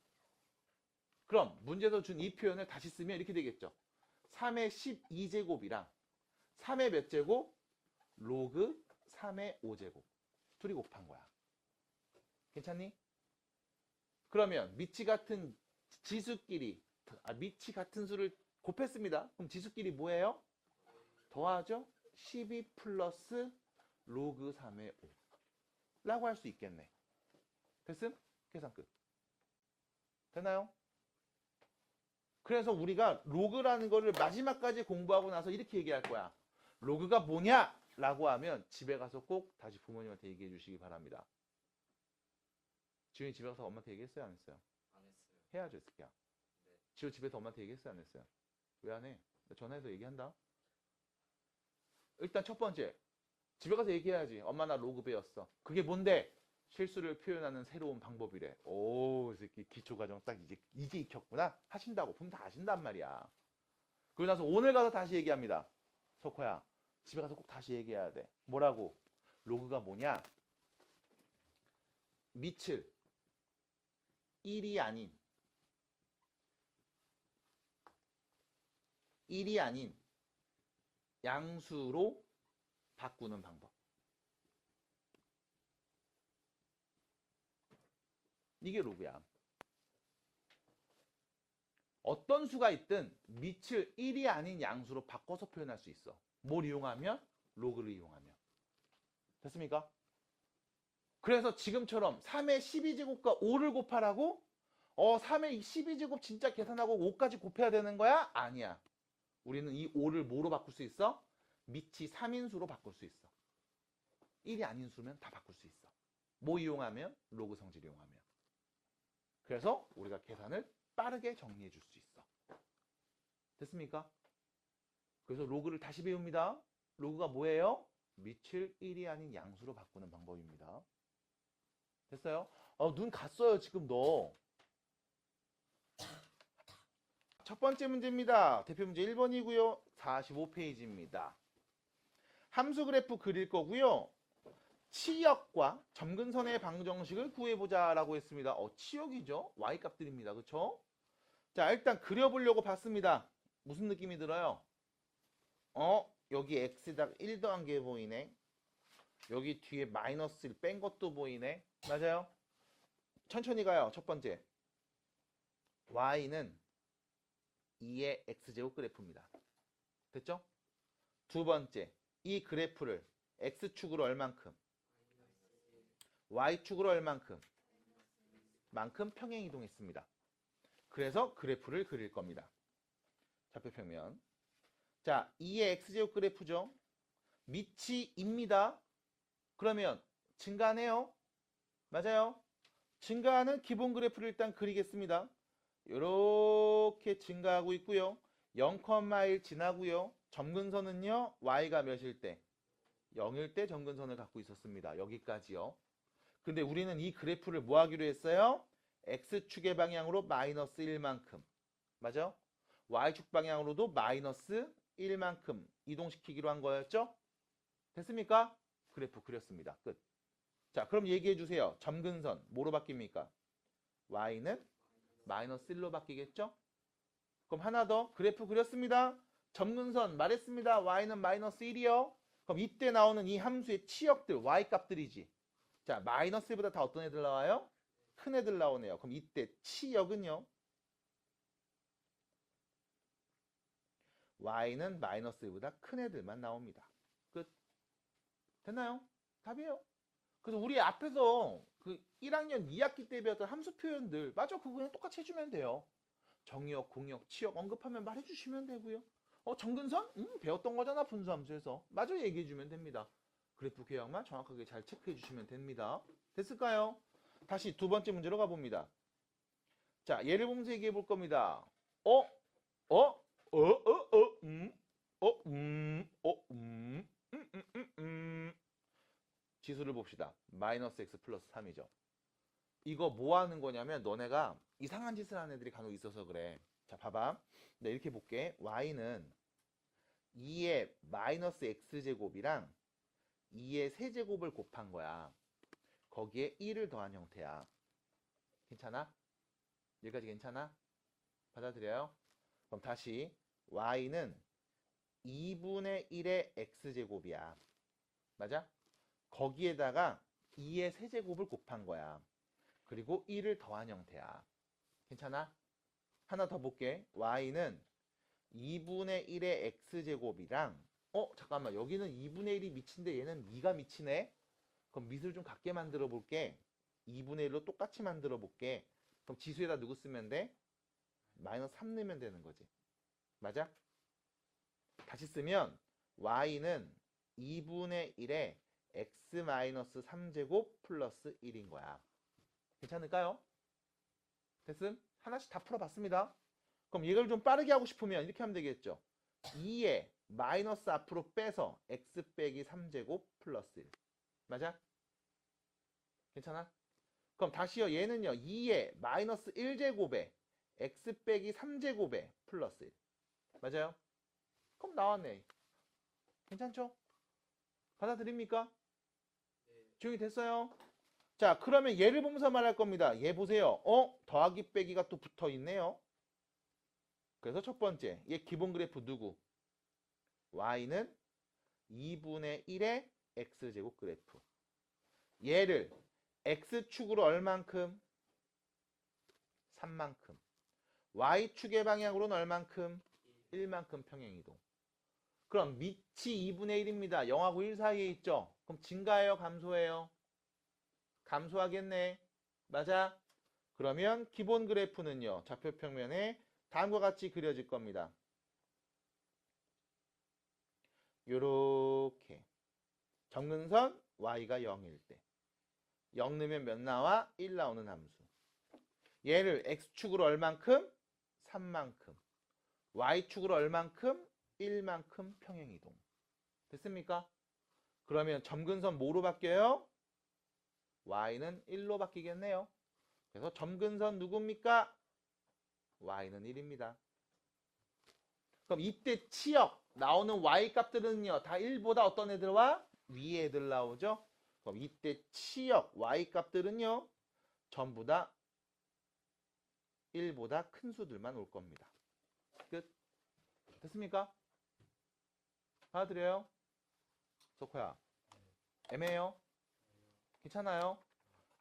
그럼 문제에서 준 이 표현을 다시 쓰면 이렇게 되겠죠. 3의 12제곱이랑 3의 몇 제곱? 로그 3의 5제곱. 둘이 곱한 거야. 괜찮니? 그러면 밑이 같은 지수끼리 밑이 같은 수를 곱했습니다. 그럼 지수끼리 뭐예요? 더하죠? 12 플러스 로그 3의 5 라고 할 수 있겠네. 됐음? 계산 끝. 되나요? 그래서 우리가 로그라는 거를 마지막까지 공부하고 나서 이렇게 얘기할 거야. 로그가 뭐냐? 라고 하면 집에 가서 꼭 다시 부모님한테 얘기해 주시기 바랍니다. 지훈이 집에 가서 엄마한테 얘기했어요? 안 했어요? 안 했어요. 해야죠, 새끼야. 네. 지훈 집에서 엄마한테 얘기했어요? 안 했어요? 왜 안 해? 나 전화해서 얘기한다. 일단 첫 번째, 집에 가서 얘기해야지. 엄마 나 로그 배웠어. 그게 뭔데? 실수를 표현하는 새로운 방법이래. 오, 이 새끼 기초과정 딱 이제 익혔구나. 하신다고. 그럼 다 아신단 말이야. 그러고 나서 오늘 가서 다시 얘기합니다. 석호야, 집에 가서 꼭 다시 얘기해야 돼. 뭐라고? 로그가 뭐냐? 밑을 1이 아닌 양수로 바꾸는 방법. 이게 로그야. 어떤 수가 있든 밑을 1이 아닌 양수로 바꿔서 표현할 수 있어. 뭘 이용하면? 로그를 이용하면. 됐습니까? 그래서 지금처럼 3의 12제곱과 5를 곱하라고? 3의 12제곱 진짜 계산하고 5까지 곱해야 되는 거야? 아니야. 우리는 이 5를 뭐로 바꿀 수 있어? 밑이 3인수로 바꿀 수 있어. 1이 아닌 수면 다 바꿀 수 있어. 뭐 이용하면? 로그 성질 이용하면. 그래서 우리가 계산을 빠르게 정리해 줄 수 있어. 됐습니까? 그래서 로그를 다시 배웁니다. 로그가 뭐예요? 밑을 1이 아닌 양수로 바꾸는 방법입니다. 됐어요? 눈 갔어요 지금 너. 첫 번째 문제입니다. 대표 문제 1번이고요. 45페이지입니다. 함수 그래프 그릴 거고요. 치역과 점근선의 방정식을 구해보자 라고 했습니다. 치역이죠. y값들입니다. 그쵸? 자, 일단 그려보려고 봤습니다. 무슨 느낌이 들어요? 여기 x에다가 1 더한 게 보이네. 여기 뒤에 마이너스 1 뺀 것도 보이네. 맞아요? 천천히 가요. 첫 번째. y는 2의 x제곱 그래프입니다. 됐죠? 두 번째, 이 그래프를 x축으로 얼만큼? y축으로 얼만큼? 만큼 평행 이동했습니다. 그래서 그래프를 그릴 겁니다. 좌표평면. 자, 2의 x제곱 그래프죠. 밑이 2입니다. 그러면 증가하네요. 맞아요. 증가하는 기본 그래프를 일단 그리겠습니다. 이렇게 증가하고 있고요. 0,1 지나고요. 점근선은요. y가 몇일 때? 0일 때 점근선을 갖고 있었습니다. 여기까지요. 근데 우리는 이 그래프를 뭐 하기로 했어요? x축의 방향으로 마이너스 1만큼. 맞아? y축 방향으로도 마이너스 1만큼 이동시키기로 한 거였죠? 됐습니까? 그래프 그렸습니다. 끝. 자, 그럼 얘기해 주세요. 점근선 뭐로 바뀝니까? y는 마이너스 1로 바뀌겠죠? 그럼 하나 더 그래프 그렸습니다. 점근선 말했습니다. y는 마이너스 1이요. 그럼 이때 나오는 이 함수의 치역들 y 값들이지. 자, 마이너스 1보다 다 어떤 애들 나와요? 큰 애들 나오네요. 그럼 이때 치역은요? y는 마이너스 1보다 큰 애들만 나옵니다. 끝. 됐나요? 답이에요. 그래서 우리 앞에서 그 1학년 2학기 때 배웠던 함수 표현들 맞아, 그거 그냥 똑같이 해주면 돼요. 정의역, 공역, 치역 언급하면 말해주시면 되고요. 점근선? 배웠던 거잖아, 분수함수에서. 맞아, 얘기해주면 됩니다. 그래프 개혁만 정확하게 잘 체크해주시면 됩니다. 됐을까요? 다시 두 번째 문제로 가봅니다. 자, 예를 보면서 얘기해 볼 겁니다. 지수를 봅시다. 마이너스 x 플러스 3이죠. 이거 뭐 하는 거냐면 너네가 이상한 짓을 하는 애들이 간혹 있어서 그래. 자, 봐봐. 나 이렇게 볼게. y는 2의 마이너스 x제곱이랑 2의 세제곱을 곱한 거야. 거기에 1을 더한 형태야. 괜찮아? 여기까지 괜찮아? 받아들여요? 그럼 다시 y는 2분의 1의 x제곱이야. 맞아? 거기에다가 2의 세제곱을 곱한 거야. 그리고 1을 더한 형태야. 괜찮아? 하나 더 볼게. y는 2분의 1의 x제곱이랑 잠깐만, 여기는 2분의 1이 미친데 얘는 2가 미치네? 그럼 밑을 좀 같게 만들어 볼게. 2분의 1로 똑같이 만들어 볼게. 그럼 지수에다 누구 쓰면 돼? 마이너스 3 넣으면 되는 거지. 맞아? 다시 쓰면 y는 2분의 1에 x-3제곱 플러스 1인 거야. 괜찮을까요? 됐음? 하나씩 다 풀어봤습니다. 그럼 이걸 좀 빠르게 하고 싶으면 이렇게 하면 되겠죠. 2에 마이너스 앞으로 빼서 x 빼기 3제곱 플러스 1. 맞아? 괜찮아? 그럼 다시요. 얘는요. 2에 마이너스 1제곱에 x 빼기 3제곱에 플러스 1. 맞아요? 그럼 나왔네. 괜찮죠? 받아들입니까? 조용히 됐어요? 자, 그러면 얘를 보면서 말할 겁니다. 얘 보세요. 더하기 빼기가 또 붙어 있네요. 그래서 첫 번째, 얘 기본 그래프 누구? y는 2분의 1의 x제곱 그래프. 얘를 x축으로 얼만큼? 3만큼. y축의 방향으로는 얼만큼? 1만큼 평행이동. 그럼 밑이 2분의 1입니다. 0하고 1 사이에 있죠? 그럼 증가해요? 감소해요? 감소하겠네. 맞아? 그러면 기본 그래프는요. 좌표평면에 다음과 같이 그려질 겁니다. 요렇게. 점근선 y가 0일 때. 0 넣으면 몇 나와? 1 나오는 함수. 얘를 x축으로 얼만큼? 3만큼. y축으로 얼만큼? 1만큼 평행이동. 됐습니까? 그러면 점근선 뭐로 바뀌어요? y는 1로 바뀌겠네요. 그래서 점근선 누굽니까? y는 1입니다. 그럼 이때 치역 나오는 y 값들은요. 다 1보다 어떤 애들 와? 위에 애들 나오죠? 그럼 이때 치역 y 값들은요. 전부 다 1보다 큰 수들만 올 겁니다. 끝. 됐습니까? 받아들여요? 석호야. 애매해요? 괜찮아요?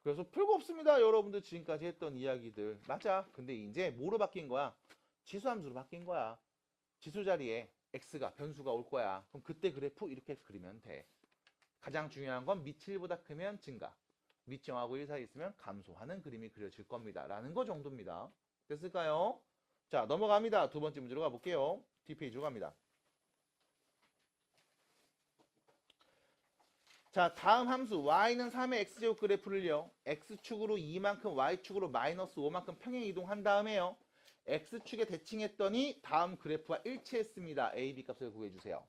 그래서 별거 없습니다. 여러분들 지금까지 했던 이야기들. 맞아. 근데 이제 뭐로 바뀐 거야? 지수함수로 바뀐 거야. 지수 자리에 x가 변수가 올 거야. 그럼 그때 그래프 이렇게 그리면 돼. 가장 중요한 건 밑이 1보다 크면 증가. 밑 0하고 1 사이 있으면 감소하는 그림이 그려질 겁니다. 라는 거 정도입니다. 됐을까요? 자, 넘어갑니다. 두 번째 문제로 가볼게요. 뒷페이지로 갑니다. 자, 다음 함수 y는 3의 x제곱 그래프를요. x축으로 2만큼 y축으로 마이너스 5만큼 평행 이동한 다음에요. x축에 대칭했더니 다음 그래프와 일치했습니다. a, b 값을 구해주세요.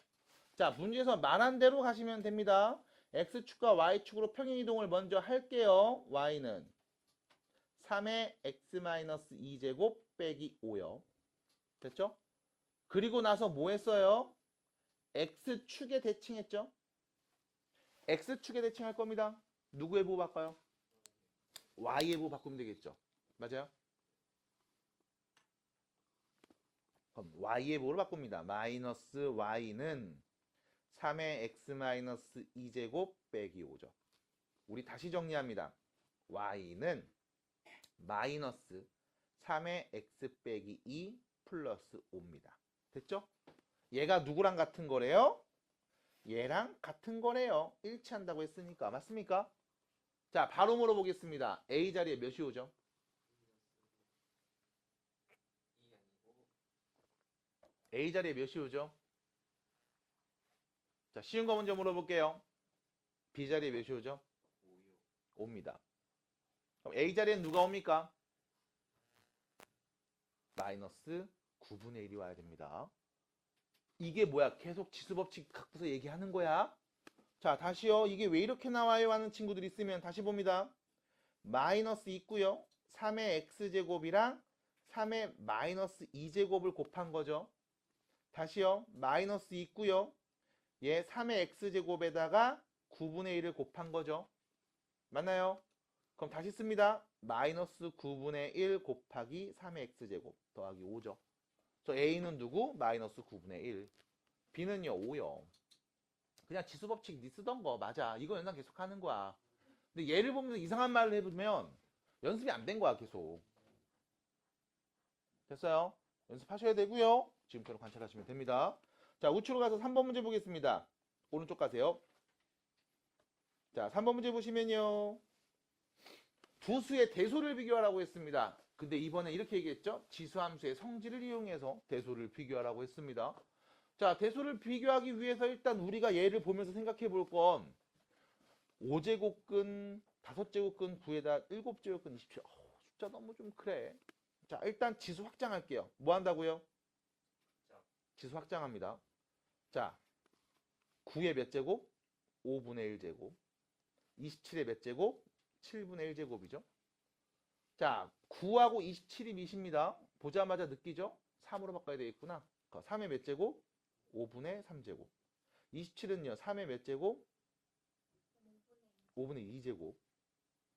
자, 문제에서 말한 대로 가시면 됩니다. x축과 y축으로 평행 이동을 먼저 할게요. y는 3의 x-2제곱 빼기 5요. 됐죠? 그리고 나서 뭐 했어요? x축에 대칭했죠? x축에 대칭할 겁니다. 누구의 부호 바꿔요? y의 부호 바꾸면 되겠죠. 맞아요? 그럼 y의 부호를 바꿉니다. 마이너스 y는 3의 x-2제곱 빼기 5죠. 우리 다시 정리합니다. y는 마이너스 3의 x 빼기 2 플러스 5입니다. 됐죠? 얘가 누구랑 같은 거래요? 얘랑 같은 거래요. 일치한다고 했으니까. 맞습니까? 자, 바로 물어보겠습니다. A 자리에 몇이 오죠? A 자리에 몇이 오죠? 자, 쉬운 거 먼저 물어볼게요. B 자리에 몇이 오죠? 5입니다. 그럼 A 자리엔 누가 옵니까? 마이너스 9분의 1이 와야 됩니다. 이게 뭐야? 계속 지수법칙 갖고서 얘기하는 거야. 자, 다시요. 이게 왜 이렇게 나와요? 하는 친구들이 있으면 다시 봅니다. 마이너스 있고요. 3의 x제곱이랑 3의 마이너스 2제곱을 곱한 거죠. 다시요. 마이너스 있고요. 얘 3의 x제곱에다가 9분의 1을 곱한 거죠. 맞나요? 그럼 다시 씁니다. 마이너스 9분의 1 곱하기 3의 x제곱 더하기 5죠. 그래서 A는 누구? 마이너스 9분의 1. B는요, 5요. 그냥 지수법칙 니 쓰던 거 맞아. 이거 연상 계속 하는 거야. 근데 얘를 보면서 이상한 말을 해보면 연습이 안 된 거야, 계속. 됐어요? 연습하셔야 되고요. 지금처럼 관찰하시면 됩니다. 자, 우측으로 가서 3번 문제 보겠습니다. 오른쪽 가세요. 자, 3번 문제 보시면요. 두 수의 대소를 비교하라고 했습니다. 근데 이번에 이렇게 얘기했죠. 지수함수의 성질을 이용해서 대소를 비교하라고 했습니다. 자, 대소를 비교하기 위해서 일단 우리가 얘를 보면서 생각해 볼 건 5제곱근, 5제곱근 9에다 7제곱근 27. 숫자 너무 좀 그래. 자, 일단 지수 확장할게요. 뭐 한다고요? 지수 확장합니다. 자, 9의 몇 제곱? 5분의 1제곱. 27의 몇 제곱? 7분의 1제곱이죠. 자, 9하고 27이 몇입니다. 보자마자 느끼죠? 3으로 바꿔야 되겠구나. 3의 몇 제곱? 5분의 3제곱. 27은요, 3의 몇 제곱? 5분의 2제곱.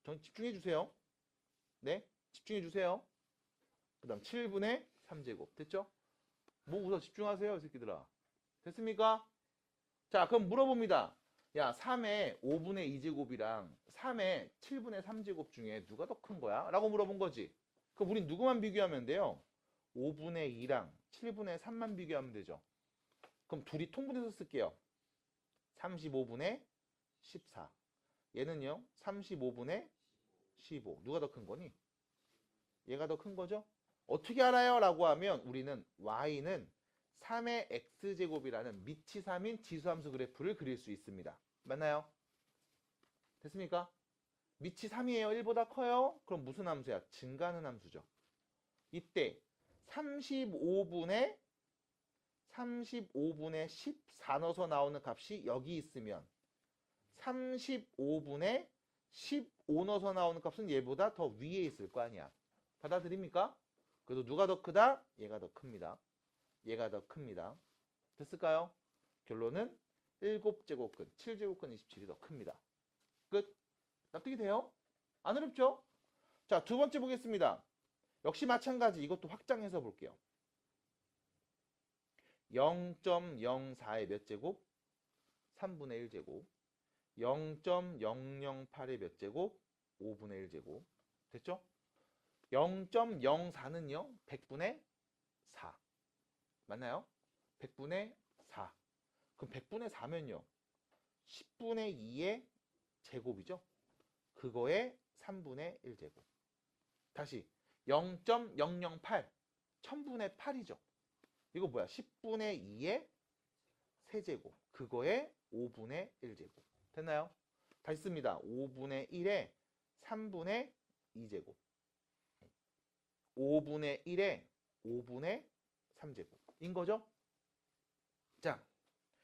전 집중해주세요. 네, 집중해주세요. 그 다음 7분의 3제곱. 됐죠? 뭐 우선 집중하세요, 이 새끼들아. 됐습니까? 자, 그럼 물어봅니다. 야, 3의 5분의 2제곱이랑 3의 7분의 3제곱 중에 누가 더 큰 거야? 라고 물어본 거지. 그럼 우린 누구만 비교하면 돼요? 5분의 2랑 7분의 3만 비교하면 되죠. 그럼 둘이 통분해서 쓸게요. 35분의 14. 얘는요, 35분의 15. 누가 더 큰 거니? 얘가 더 큰 거죠? 어떻게 알아요? 라고 하면 우리는 y는 3의 x제곱이라는 밑이 3인 지수함수 그래프를 그릴 수 있습니다. 맞나요? 됐습니까? 밑이 3이에요. 1보다 커요? 그럼 무슨 함수야? 증가하는 함수죠. 이때 35분의 14 넣어서 나오는 값이 여기 있으면 35분의 15 넣어서 나오는 값은 얘보다 더 위에 있을 거 아니야. 받아들입니까? 그래도 누가 더 크다? 얘가 더 큽니다. 얘가 더 큽니다. 됐을까요? 결론은 7제곱근, 7제곱근 27이 더 큽니다. 끝. 납득이 돼요? 안 어렵죠? 자, 두 번째 보겠습니다. 역시 마찬가지. 이것도 확장해서 볼게요. 0.04의 몇 제곱? 3분의 1제곱. 0.008의 몇 제곱? 5분의 1제곱. 됐죠? 0.04는요. 100분의 4. 맞나요? 100분의 4. 그럼 100분의 4면요. 10분의 2의 제곱이죠. 그거의 3분의 1제곱. 다시 0.008. 1000분의 8이죠. 이거 뭐야? 10분의 2의 세제곱. 그거의 5분의 1제곱. 됐나요? 다시 씁니다. 5분의 1의 3분의 2제곱. 5분의 1의 5분의 3제곱. 인 거죠? 자,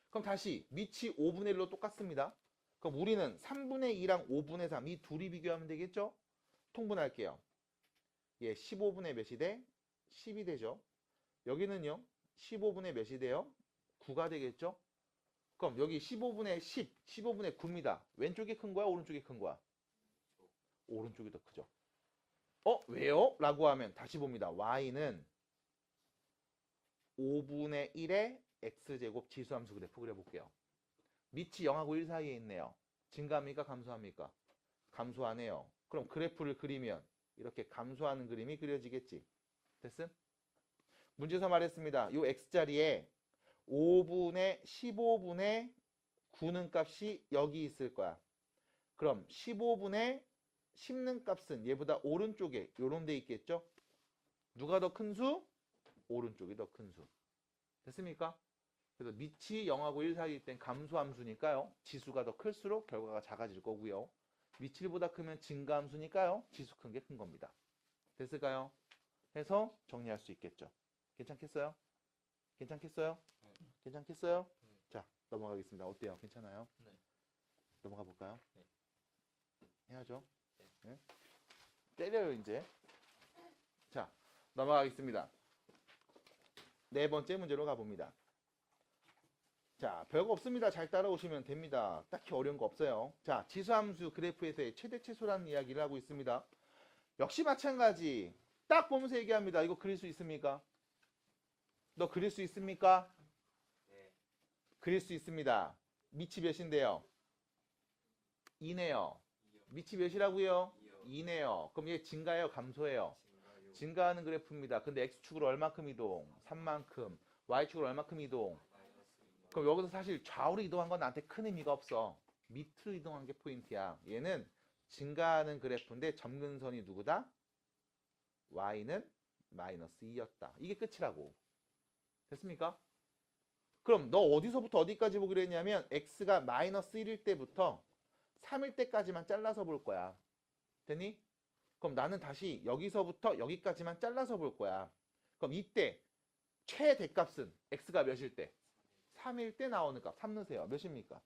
그럼 다시 밑이 5분의 1로 똑같습니다. 그럼 우리는 3분의 2랑 5분의 3 이 둘이 비교하면 되겠죠? 통분할게요. 예, 15분의 몇이 돼? 10이 되죠. 여기는요. 15분의 몇이 돼요? 9가 되겠죠? 그럼 여기 15분의 10, 15분의 9입니다. 왼쪽이 큰 거야? 오른쪽이 큰 거야? 오른쪽이 더 크죠. 왜요? 라고 하면 다시 봅니다. y는 5분의 1의 x제곱 지수함수 그래프 그려볼게요. 밑이 0하고 1 사이에 있네요. 증가합니까? 감소합니까? 감소하네요. 그럼 그래프를 그리면 이렇게 감소하는 그림이 그려지겠지. 됐음? 문제에서 말했습니다. 요 x자리에 5분의 15분의 9는 값이 여기 있을 거야. 그럼 15분의 10는 값은 얘보다 오른쪽에 요런 데 있겠죠? 누가 더 큰 수? 오른쪽이 더 큰 수. 됐습니까? 그래서 밑이 0하고 1 사이일 땐 감소함수니까요. 지수가 더 클수록 결과가 작아질 거고요. 밑이 1보다 크면 증가함수니까요. 지수 큰 게 큰 겁니다. 됐을까요? 해서 정리할 수 있겠죠. 괜찮겠어요? 괜찮겠어요? 네. 괜찮겠어요? 네. 자, 넘어가겠습니다. 어때요? 괜찮아요? 네. 넘어가 볼까요? 네. 해야죠. 네. 네? 때려요, 이제. 자, 넘어가겠습니다. 네 번째 문제로 가봅니다. 자, 별거 없습니다. 잘 따라오시면 됩니다. 딱히 어려운 거 없어요. 자, 지수함수 그래프에서의 최대 최소라는 이야기를 하고 있습니다. 역시 마찬가지. 딱 보면서 얘기합니다. 이거 그릴 수 있습니까? 너 그릴 수 있습니까? 네. 그릴 수 있습니다. 밑이 몇인데요? 2네요. 밑이 몇이라고요? 2네요. 그럼 얘 증가해요? 감소해요? 증가하는 그래프입니다. 근데 x축으로 얼마큼 이동? 3만큼. y축으로 얼마큼 이동? 그럼 여기서 사실 좌우로 이동한 건 나한테 큰 의미가 없어. 밑으로 이동한 게 포인트야. 얘는 증가하는 그래프인데 점근선이 누구다? y는 마이너스 2였다. 이게 끝이라고. 됐습니까? 그럼 너 어디서부터 어디까지 보기로 했냐면 x가 마이너스 1일 때부터 3일 때까지만 잘라서 볼 거야. 됐니? 그럼 나는 다시 여기서부터 여기까지만 잘라서 볼 거야. 그럼 이때 최대값은 x가 몇일 때? 3일 때 나오는 값. 3 넣으세요. 몇입니까?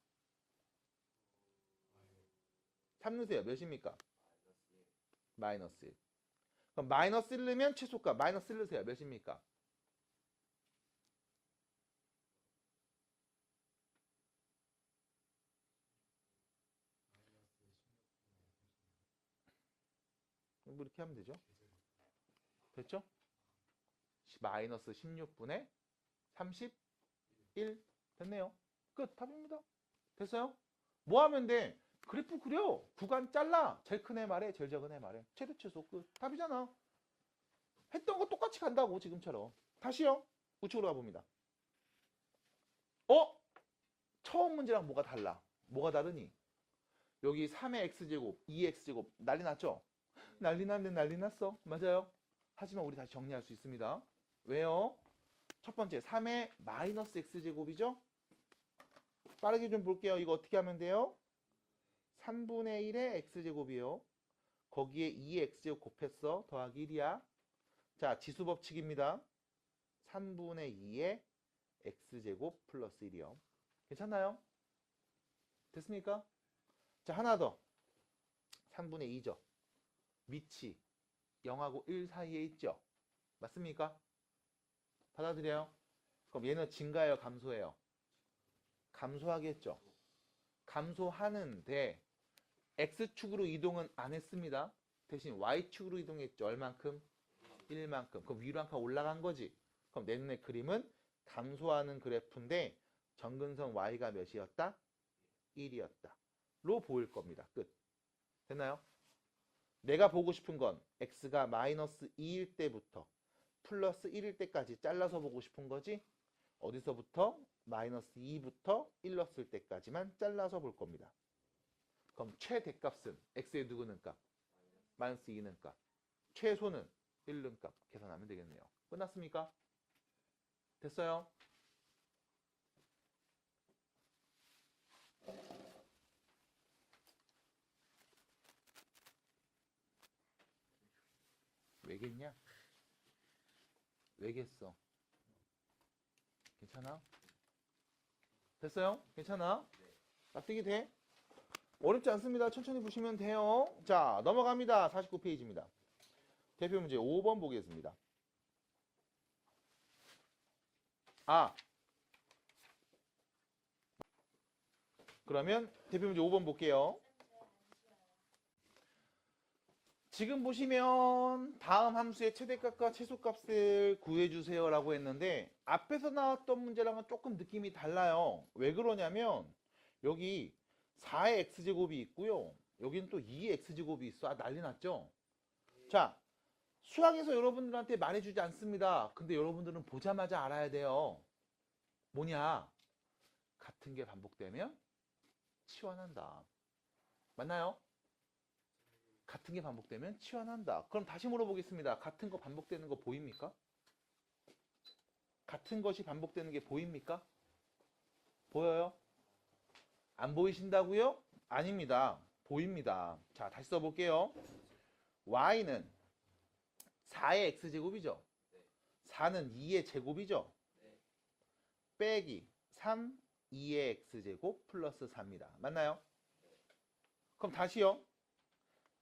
3 넣으세요. 몇입니까? 마이너스 1. 그럼 마이너스 1 넣으면 최소값. 마이너스 1 넣으세요. 몇입니까? 뭐 이렇게 하면 되죠. 됐죠? 마이너스 16분의 31. 됐네요. 끝. 답입니다. 됐어요? 뭐 하면 돼? 그래프 그려. 구간 잘라. 제일 큰 애 말해. 제일 작은 애 말해. 최대 최소 끝. 답이잖아. 했던 거 똑같이 간다고 지금처럼. 다시요. 우측으로 가봅니다. 처음 문제랑 뭐가 달라? 뭐가 다르니? 여기 3의 x제곱, 2의 x제곱 난리 났죠? 난리 났네, 난리 났어. 맞아요. 하지만 우리 다시 정리할 수 있습니다. 왜요? 첫 번째 3의 마이너스 x제곱이죠? 빠르게 좀 볼게요. 이거 어떻게 하면 돼요? 3분의 1의 x제곱이요. 거기에 2의 x제곱 곱했어. 더하기 1이야. 자, 지수법칙입니다. 3분의 2의 x제곱 플러스 1이요. 괜찮나요? 됐습니까? 자, 하나 더. 3분의 2죠. 밑이 0하고 1 사이에 있죠. 맞습니까? 받아들여요? 그럼 얘는 증가해요? 감소해요? 감소하겠죠. 감소하는데 x축으로 이동은 안 했습니다. 대신 y축으로 이동했죠. 얼만큼? 1만큼. 그럼 위로 한 칸 올라간 거지. 그럼 내 눈의 그림은 감소하는 그래프인데 점근선 y가 몇이었다? 1이었다. 로 보일 겁니다. 끝. 됐나요? 내가 보고 싶은 건 x가 마이너스 2일 때부터 플러스 1일 때까지 잘라서 보고 싶은 거지. 어디서부터? 마이너스 2부터 1 넣었을 때까지만 잘라서 볼 겁니다. 그럼 최대값은 x의 누구는 값? 마이너스 2는 값. 최소는 1는 값. 계산하면 되겠네요. 끝났습니까? 됐어요? 왜겠냐? 왜겠어? 괜찮아? 됐어요? 괜찮아? 납득이 돼? 어렵지 않습니다. 천천히 보시면 돼요. 자, 넘어갑니다. 49페이지입니다. 대표 문제 5번 보겠습니다. 그러면 대표 문제 5번 볼게요. 지금 보시면 다음 함수의 최대값과 최소값을 구해주세요 라고 했는데 앞에서 나왔던 문제랑은 조금 느낌이 달라요. 왜 그러냐면 여기 4의 x제곱이 있고요. 여기는 또 2의 x제곱이 있어. 난리 났죠? 자, 수학에서 여러분들한테 말해주지 않습니다. 근데 여러분들은 보자마자 알아야 돼요. 뭐냐? 같은 게 반복되면 치환한다. 맞나요? 같은 게 반복되면 치환한다. 그럼 다시 물어보겠습니다. 같은 거 반복되는 거 보입니까? 같은 것이 반복되는 게 보입니까? 보여요? 안 보이신다고요? 아닙니다. 보입니다. 자, 다시 써볼게요. y는 4의 x제곱이죠. 4는 2의 제곱이죠. 빼기 3, 2의 x제곱 플러스 4입니다. 맞나요? 그럼 다시요.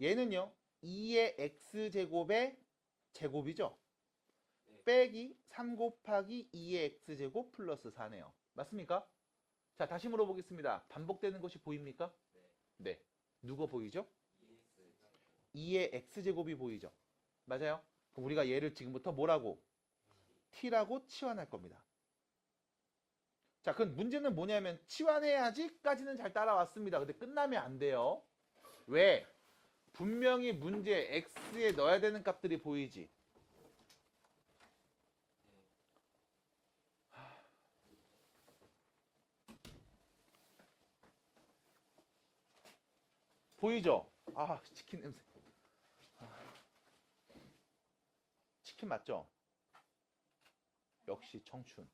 얘는요. 2의 x제곱의 제곱이죠. 빼기 3 곱하기 2의 x제곱 플러스 4네요. 맞습니까? 자, 다시 물어보겠습니다. 반복되는 것이 보입니까? 네. 누가 보이죠? 2의 x제곱이 보이죠. 맞아요? 그럼 우리가 얘를 지금부터 뭐라고? t라고 치환할 겁니다. 자, 그럼 문제는 뭐냐면 치환해야지까지는 잘 따라왔습니다. 근데 끝나면 안 돼요. 왜? 분명히 문제 x에 넣어야 되는 값들이 보이지. 보이죠? 아, 치킨 냄새. 치킨 맞죠? 역시 청춘.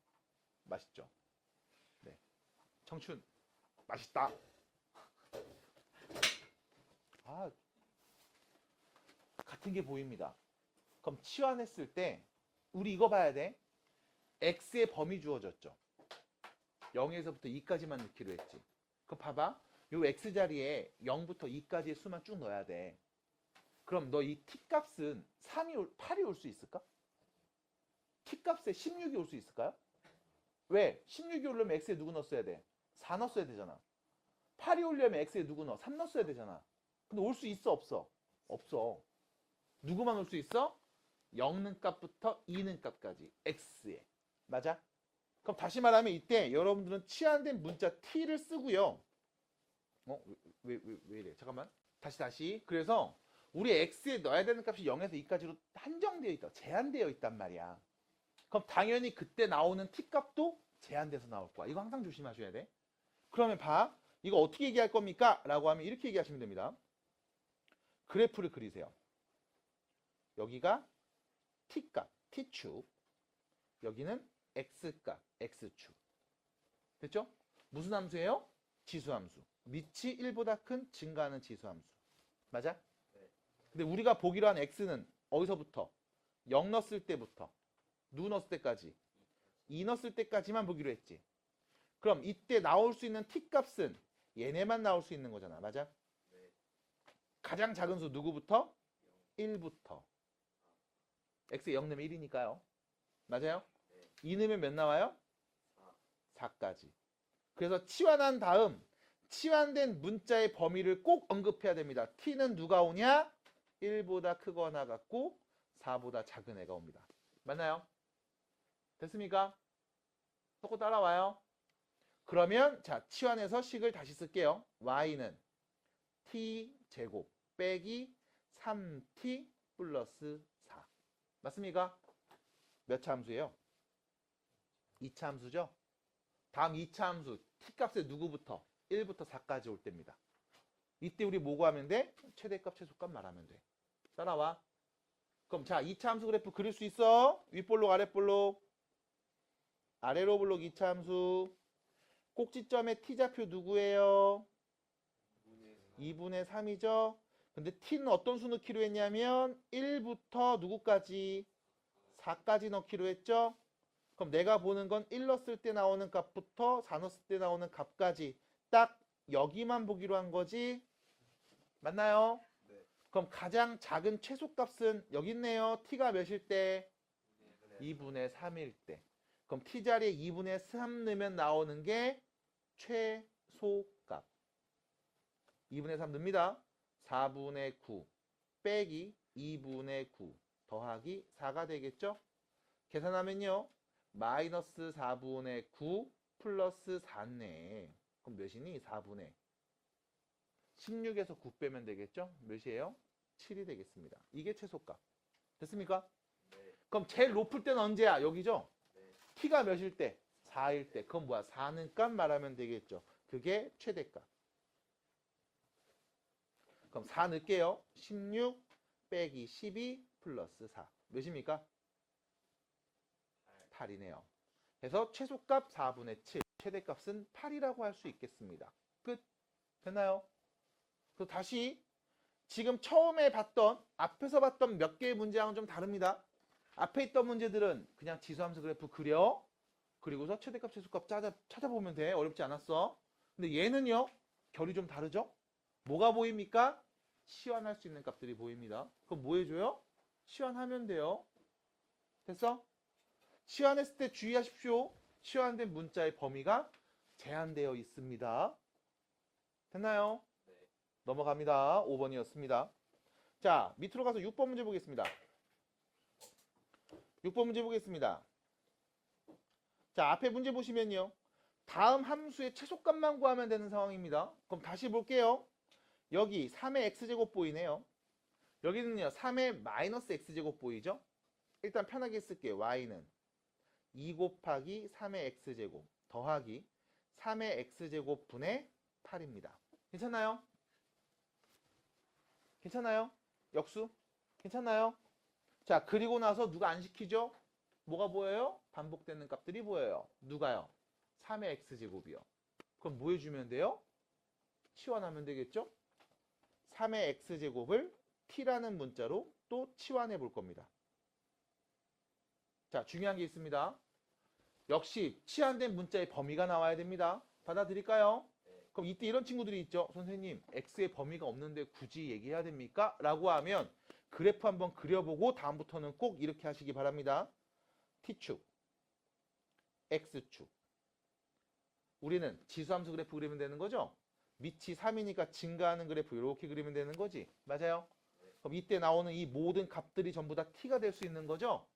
맛있죠? 네. 청춘. 맛있다. 아, 같은 게 보입니다. 그럼 치환했을 때 우리 이거 봐야 돼. x의 범위 주어졌죠. 0에서부터 2까지만 넣기로 했지. 그럼 봐봐. 요 x자리에 0부터 2까지의 수만 쭉 넣어야 돼. 그럼 너 이 t값은 8이 올 수 있을까? t값에 16이 올 수 있을까요? 왜? 16이 오려면 x에 누구 넣었어야 돼? 4 넣었어야 되잖아. 8이 오려면 x에 누구 넣어? 3 넣었어야 되잖아. 근데 올 수 있어 없어? 없어. 누구만 올 수 있어? 0는 값부터 2는 값까지 x에. 맞아? 그럼 다시 말하면 이때 여러분들은 치환된 문자 t를 쓰고요. 왜 이래? 잠깐만. 다시. 그래서 우리 x에 넣어야 되는 값이 0에서 2까지로 한정되어 있다. 제한되어 있단 말이야. 그럼 당연히 그때 나오는 t값도 제한돼서 나올 거야. 이거 항상 조심하셔야 돼. 그러면 봐. 이거 어떻게 얘기할 겁니까? 라고 하면 이렇게 얘기하시면 됩니다. 그래프를 그리세요. 여기가 t값, t축. 여기는 x값, x축. 됐죠? 무슨 함수예요? 지수함수. 밑이 1보다 큰 증가하는 지수함수. 맞아? 네. 근데 우리가 보기로 한 x는 어디서부터? 0 넣었을 때부터. 누 넣었을 때까지? 2 넣었을 때까지만 보기로 했지. 그럼 이때 나올 수 있는 t값은 얘네만 나올 수 있는 거잖아. 맞아? 네. 가장 작은 수 누구부터? 1부터. x에 0 넣으면 1이니까요. 맞아요? 네. 2 넣으면 몇 나와요? 4까지. 그래서 치환한 다음 치환된 문자의 범위를 꼭 언급해야 됩니다. t는 누가 오냐? 1보다 크거나 같고 4보다 작은 애가 옵니다. 맞나요? 됐습니까? 속고 따라와요. 그러면 자 치환해서 식을 다시 쓸게요. y는 t제곱 빼기 3t 플러스 4. 맞습니까? 몇 차 함수예요? 2차 함수죠? 다음 2차 함수 t값에 누구부터? 1부터 4까지 올 때입니다. 이때 우리 뭐 구하면 돼? 최대값, 최소값 말하면 돼. 따라와. 그럼 자, 2차 함수 그래프 그릴 수 있어? 윗볼록, 아랫볼록. 아래로 볼록 2차 함수. 꼭지점의 t좌표 누구예요? 2분의 3이죠? 근데 t는 어떤 수 넣기로 했냐면 1부터 누구까지? 4까지 넣기로 했죠? 그럼 내가 보는 건 1 넣었을 때 나오는 값부터 4 넣었을 때 나오는 값까지 딱 여기만 보기로 한 거지? 맞나요? 네. 그럼 가장 작은 최소값은 여기 있네요. t가 몇일 때? 2분의 3일 때. 그럼 t 자리에 2분의 3 넣으면 나오는 게 최소값. 2분의 3 넣습니다. 4분의 9 빼기 2분의 9 더하기 4가 되겠죠? 계산하면요. 마이너스 4분의 9 플러스 4네. 그럼 몇이니? 4분의 16에서 9 빼면 되겠죠? 몇이에요? 7이 되겠습니다. 이게 최소값. 됐습니까? 네. 그럼 제일 높을 때는 언제야? 여기죠? 네. t가 몇일 때? 4일 때. 그건 뭐야? 4는 값 말하면 되겠죠. 그게 최대값. 그럼 4 넣을게요. 16 빼기 12 플러스 4. 몇입니까? 8이네요. 그래서 최소값 4분의 7. 최대값은 8이라고 할 수 있겠습니다. 끝. 됐나요? 그래서 다시 지금 처음에 봤던 앞에서 봤던 몇 개의 문제랑은 좀 다릅니다. 앞에 있던 문제들은 그냥 지수함수 그래프 그려. 그리고서 최대값 최소값 찾아보면 돼. 어렵지 않았어. 근데 얘는요. 결이 좀 다르죠? 뭐가 보입니까? 치환할 수 있는 값들이 보입니다. 그럼 뭐 해줘요? 치환하면 돼요. 됐어? 치환했을 때 주의하십시오. 치환된 문자의 범위가 제한되어 있습니다. 됐나요? 네. 넘어갑니다. 5번이었습니다. 자, 밑으로 가서 6번 문제 보겠습니다. 6번 문제 보겠습니다. 자, 앞에 문제 보시면요. 다음 함수의 최소값만 구하면 되는 상황입니다. 그럼 다시 볼게요. 여기 3의 x제곱 보이네요. 여기는요. 3의 마이너스 x제곱 보이죠? 일단 편하게 쓸게요. y는 2 곱하기 3의 x제곱 더하기 3의 x제곱 분의 8입니다. 괜찮나요? 괜찮아요? 역수? 괜찮나요? 자, 그리고 나서 누가 안 시키죠? 뭐가 보여요? 반복되는 값들이 보여요. 누가요? 3의 x제곱이요. 그럼 뭐 해주면 돼요? 치환하면 되겠죠? 3의 x제곱을 t라는 문자로 또 치환해 볼 겁니다. 자, 중요한 게 있습니다. 역시 치환된 문자의 범위가 나와야 됩니다. 받아들일까요? 그럼 이때 이런 친구들이 있죠. 선생님, x의 범위가 없는데 굳이 얘기해야 됩니까? 라고 하면 그래프 한번 그려보고 다음부터는 꼭 이렇게 하시기 바랍니다. t축, x축. 우리는 지수함수 그래프 그리면 되는 거죠? 밑이 3이니까 증가하는 그래프 이렇게 그리면 되는 거지. 맞아요? 그럼 이때 나오는 이 모든 값들이 전부 다 t가 될 수 있는 거죠?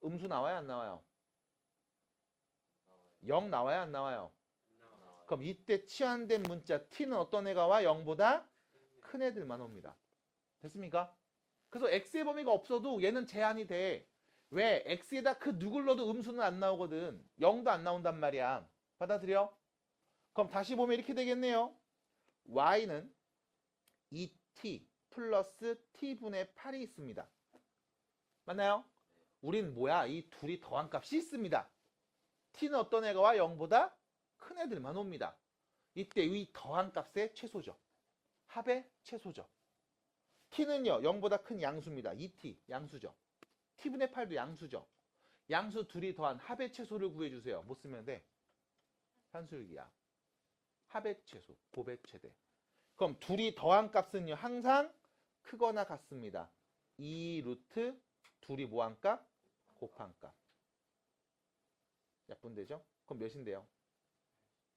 음수 나와요? 안 나와요? 0 나와요? 안 나와요? 그럼 이때 치환된 문자 t는 어떤 애가 와? 0보다 큰 애들만 옵니다. 됐습니까? 그래서 x의 범위가 없어도 얘는 제한이 돼. 왜? x에다 그 누굴 넣어도 음수는 안 나오거든. 0도 안 나온단 말이야. 받아들여? 그럼 다시 보면 이렇게 되겠네요. y는 2t 플러스 t분의 8이 있습니다. 맞나요? 우린 뭐야? 이 둘이 더한 값이 있습니다. t는 어떤 애가 와? 0보다 큰 애들만 옵니다. 이때 이 더한 값의 최소죠. 합의 최소죠. t는요. 0보다 큰 양수입니다. 2t 양수죠. t분의 8도 양수죠. 양수 둘이 더한 합의 최소를 구해주세요. 못 쓰면 돼. 산술기야. 합의 최소, 곱의 최대. 그럼 둘이 더한 값은요. 항상 크거나 같습니다. 2 루트 둘이 뭐한 값? 곱한 값. 약분되죠? 그럼 몇인데요?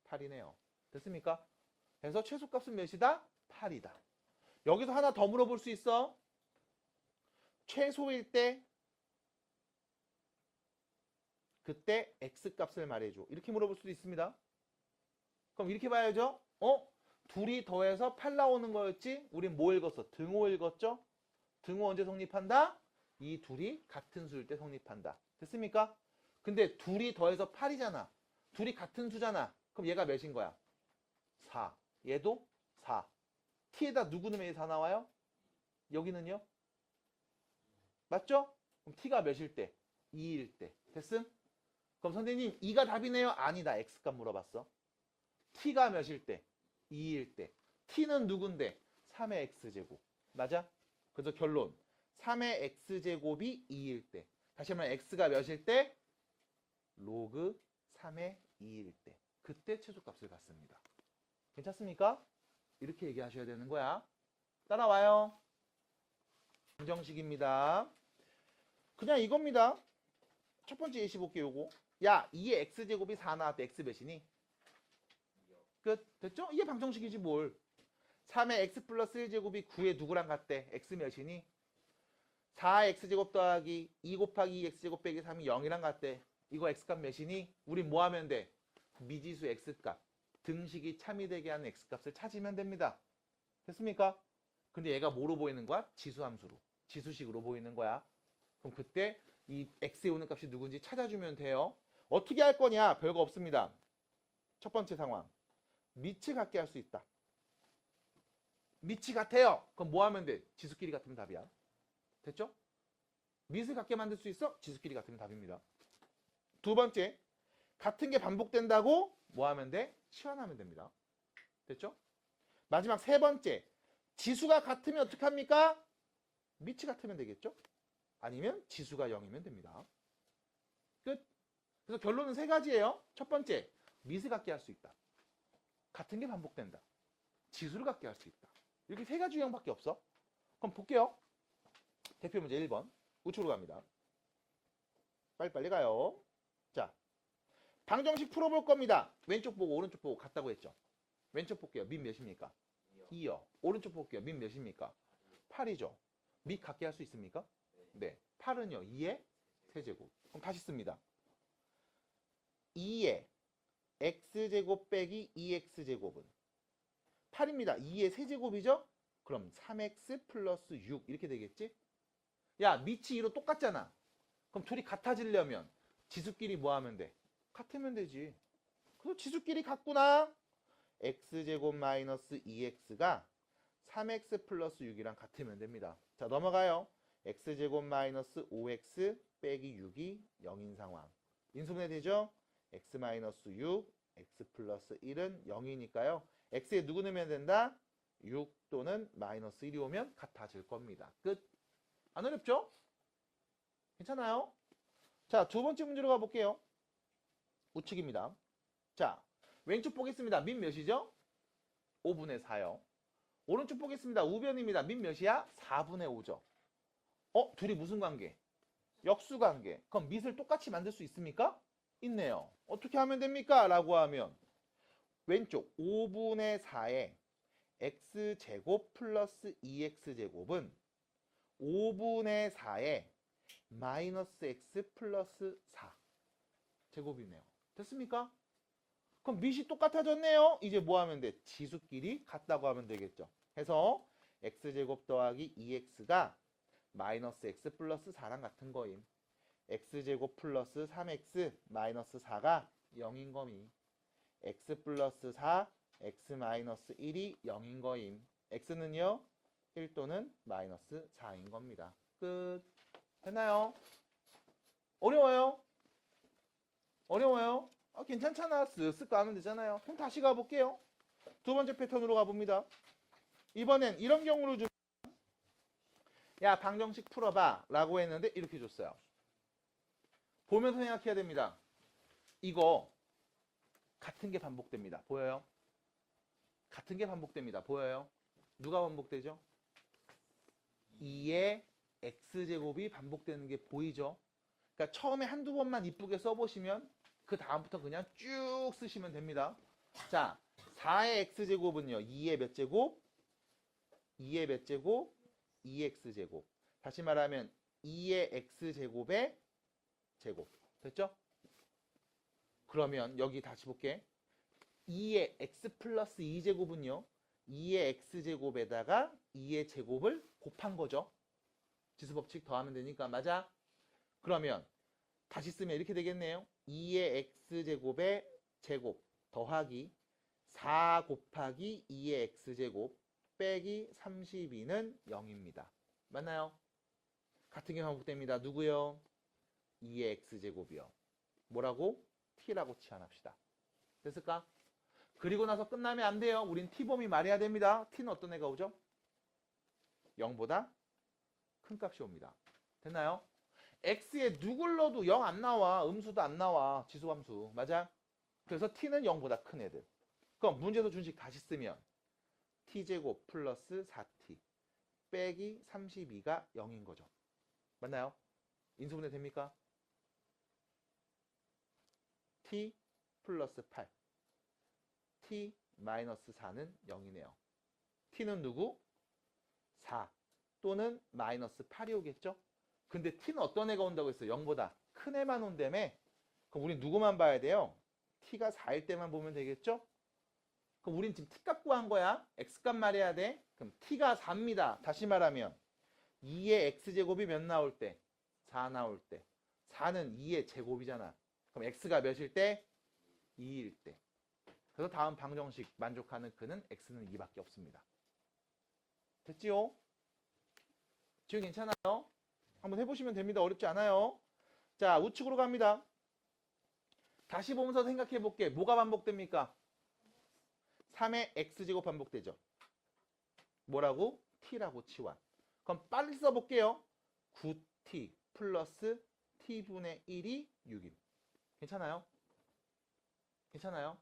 8이네요. 됐습니까? 그래서 최소값은 몇이다? 8이다. 여기서 하나 더 물어볼 수 있어. 최소일 때 그때 x값을 말해줘. 이렇게 물어볼 수도 있습니다. 그럼 이렇게 봐야죠. 둘이 더해서 8 나오는 거였지? 우린 뭐 읽었어? 등호 읽었죠? 등호 언제 성립한다? 이 둘이 같은 수일 때 성립한다. 됐습니까? 근데 둘이 더해서 8이잖아. 둘이 같은 수잖아. 그럼 얘가 몇인 거야? 4. 얘도 4. t에다 누구 넣으면 4 나와요? 여기는요? 맞죠? 그럼 t가 몇일 때? 2일 때. 됐음? 그럼 선생님 2가 답이네요? 아니다. x값 물어봤어. t가 몇일 때? 2일 때. t는 누군데? 3의 x제곱. 맞아? 그래서 결론. 3의 x제곱이 2일 때. 다시 한번 x가 몇일 때? 로그 3의 2일 때. 그때 최소값을 갖습니다. 괜찮습니까? 이렇게 얘기하셔야 되는 거야. 따라와요. 방정식입니다. 그냥 이겁니다. 첫 번째 예시 볼게요. 요거. 야, 2의 x제곱이 4 나왔대. x 몇이니? 끝. 됐죠? 이게 방정식이지 뭘. 3의 x 플러스 1제곱이 9의 누구랑 같대? x 몇이니? 4x제곱 더하기 2 곱하기 2x제곱 빼기 3이 0이랑 같대. 이거 x값 몇이니? 우린 뭐 하면 돼? 미지수 x값. 등식이 참이 되게 하는 x값을 찾으면 됩니다. 됐습니까? 근데 얘가 뭐로 보이는 거야? 지수함수로. 지수식으로 보이는 거야. 그럼 그때 이 x에 오는 값이 누군지 찾아주면 돼요. 어떻게 할 거냐? 별거 없습니다. 첫 번째 상황. 밑이 같게 할 수 있다. 밑이 같아요. 그럼 뭐 하면 돼? 지수끼리 같으면 답이야. 됐죠? 밑을 같게 만들 수 있어? 지수끼리 같으면 답입니다. 두 번째. 같은 게 반복된다고? 뭐 하면 돼? 치환하면 됩니다. 됐죠? 마지막 세 번째. 지수가 같으면 어떻게 합니까? 밑이 같으면 되겠죠? 아니면 지수가 0이면 됩니다. 끝. 그래서 결론은 세 가지예요. 첫 번째, 밑을 같게 할 수 있다. 같은 게 반복된다. 지수를 같게 할 수 있다. 이렇게 세 가지 유형밖에 없어. 그럼 볼게요. 대표 문제 1번. 우측으로 갑니다. 빨리빨리 가요. 자, 방정식 풀어볼 겁니다. 왼쪽 보고 오른쪽 보고 같다고 했죠. 왼쪽 볼게요. 밑 몇입니까? 2요. 오른쪽 볼게요. 밑 몇입니까? 8이죠. 밑 같게 할 수 있습니까? 네. 8은요. 2의 세제곱. 그럼 다시 씁니다. 2의 x제곱 빼기 2x제곱은 8입니다. 2의 세제곱이죠? 그럼 3x 플러스 6 이렇게 되겠지? 야, 밑이 2로 똑같잖아. 그럼 둘이 같아지려면 지수끼리 뭐 하면 돼? 같으면 되지. 그래서 지수끼리 같구나. x제곱 마이너스 2x가 3x 플러스 6이랑 같으면 됩니다. 자, 넘어가요. x제곱 마이너스 5x 빼기 6이 0인 상황. 인수분해 되죠? x 마이너스 6, x 플러스 1은 0이니까요. x에 누구 넣으면 된다? 6 또는 마이너스 1이 오면 같아질 겁니다. 끝. 안 어렵죠? 괜찮아요? 자, 두 번째 문제로 가볼게요. 우측입니다. 자, 왼쪽 보겠습니다. 밑 몇이죠? 5분의 4요. 오른쪽 보겠습니다. 우변입니다. 밑 몇이야? 4분의 5죠. 둘이 무슨 관계? 역수 관계. 그럼 밑을 똑같이 만들 수 있습니까? 있네요. 어떻게 하면 됩니까? 라고 하면 왼쪽 5분의 4에 x제곱 플러스 2x제곱은 5분의 4에 마이너스 x 플러스 4 제곱이네요. 됐습니까? 그럼 밑이 똑같아졌네요. 이제 뭐 하면 돼? 지수끼리 같다고 하면 되겠죠. 해서 x제곱 더하기 2x가 마이너스 x 플러스 4랑 같은 거임. x제곱 플러스 3x 마이너스 4가 0인 거임. x 플러스 4, x 마이너스 1이 0인 거임. x는요 1 또는 마이너스 4인 겁니다. 끝. 됐나요? 어려워요? 어려워요? 괜찮잖아. 쓱쓱 가면 되잖아요. 그럼 다시 가볼게요. 두 번째 패턴으로 가봅니다. 이번엔 이런 경우를 좀 야, 방정식 풀어봐 라고 했는데 이렇게 줬어요. 보면서 생각해야 됩니다. 이거 같은 게 반복됩니다. 보여요? 같은 게 반복됩니다. 보여요? 누가 반복되죠? 2의 x제곱이 반복되는 게 보이죠? 그러니까 처음에 한두 번만 이쁘게 써보시면 그 다음부터 그냥 쭉 쓰시면 됩니다. 자, 4의 x제곱은요. 2의 몇 제곱? 2의 몇 제곱? 2x제곱. 다시 말하면 2의 x제곱의 제곱. 됐죠? 그러면 여기 다시 볼게. 2의 x 플러스 2제곱은요. 2의 x제곱에다가 2의 제곱을 곱한 거죠. 지수법칙 더하면 되니까. 맞아? 그러면 다시 쓰면 이렇게 되겠네요. 2의 x제곱의 제곱 더하기 4 곱하기 2의 x제곱 빼기 32는 0입니다. 맞나요? 같은 게 반복됩니다. 누구요? 2의 x제곱이요. 뭐라고? t라고 치환합시다. 됐을까? 그리고 나서 끝나면 안 돼요. 우린 t범위 말해야 됩니다. t는 어떤 애가 오죠? 0보다 큰 값이 옵니다. 됐나요? x에 누굴 넣어도 0 안 나와. 음수도 안 나와. 지수함수. 맞아? 그래서 t는 0보다 큰 애들. 그럼 문제에서 준식 다시 쓰면 t제곱 플러스 4t 빼기 32가 0인 거죠. 맞나요? 인수분해 됩니까? t 플러스 8 t 마이너스 4는 0이네요. t는 누구? 4 또는 마이너스 8이 오겠죠? 근데 t는 어떤 애가 온다고 했어요? 0보다 큰 애만 온다며? 그럼 우린 누구만 봐야 돼요? t가 4일 때만 보면 되겠죠? 그럼 우린 지금 t값 구한 거야. x값 말해야 돼. 그럼 t가 4입니다. 다시 말하면 2의 x제곱이 몇 나올 때? 4 나올 때. 4는 2의 제곱이잖아. 그럼 x가 몇일 때? 2일 때. 그래서 다음 방정식 만족하는 그는 x는 2밖에 없습니다. 됐지요? 지금 괜찮아요? 한번 해보시면 됩니다. 어렵지 않아요. 자, 우측으로 갑니다. 다시 보면서 생각해 볼게. 뭐가 반복됩니까? 3의 x제곱 반복되죠. 뭐라고? t라고 치환. 그럼 빨리 써볼게요. 9t 플러스 t분의 1이 6임. 괜찮아요? 괜찮아요?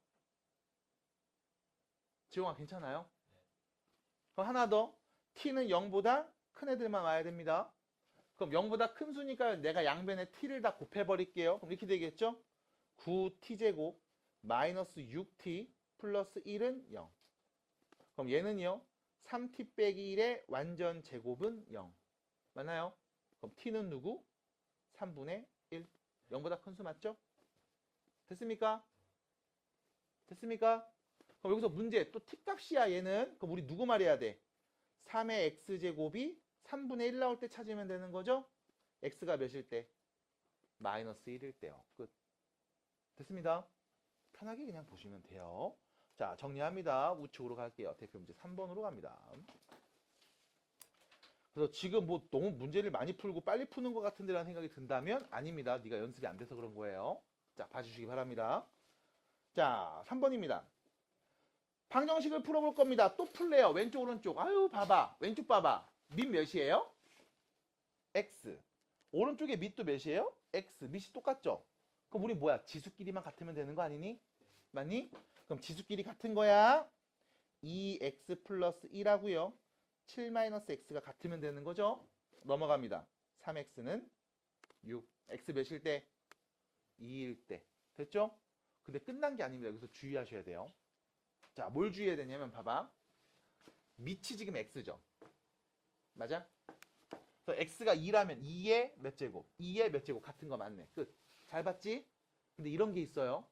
지용아 괜찮아요? 그럼 하나 더. t는 0보다 큰 애들만 와야 됩니다. 그럼 0보다 큰 수니까 내가 양변에 t를 다 곱해버릴게요. 그럼 이렇게 되겠죠? 9t제곱 마이너스 6t 플러스 1은 0. 그럼 얘는요. 3t 빼기 1의 완전 제곱은 0. 맞나요? 그럼 t는 누구? 3분의 1. 0보다 큰 수 맞죠? 됐습니까? 됐습니까? 그럼 여기서 문제 또 t값이야 얘는. 그럼 우리 누구 말해야 돼? 3의 x제곱이 3분의 1 나올 때 찾으면 되는 거죠? x가 몇일 때? 마이너스 1일 때요. 끝. 됐습니다. 편하게 그냥 보시면 돼요. 자, 정리합니다. 우측으로 갈게요. 대표 문제 3번으로 갑니다. 그래서 지금 뭐 너무 문제를 많이 풀고 빨리 푸는 것 같은데라는 생각이 든다면 아닙니다. 네가 연습이 안 돼서 그런 거예요. 자, 봐주시기 바랍니다. 자, 3번입니다. 방정식을 풀어볼 겁니다. 또 풀래요. 왼쪽 오른쪽. 아유 봐봐. 왼쪽 봐봐. 밑 몇이에요? x. 오른쪽에 밑도 몇이에요? x. 밑이 똑같죠? 그럼 우리 뭐야? 지수끼리만 같으면 되는 거 아니니? 맞니? 그럼 지수끼리 같은 거야. 2x 플러스 1하고요. 7 마이너스 x가 같으면 되는 거죠? 넘어갑니다. 3x는 6. x 몇일 때? 2일 때. 됐죠? 근데 끝난 게 아닙니다. 여기서 주의하셔야 돼요. 자, 뭘 주의해야 되냐면 봐봐. 밑이 지금 x죠. 맞아? 그래서 x가 2라면 2의 몇 제곱? 2의 몇 제곱 같은 거 맞네. 끝. 잘 봤지? 근데 이런 게 있어요.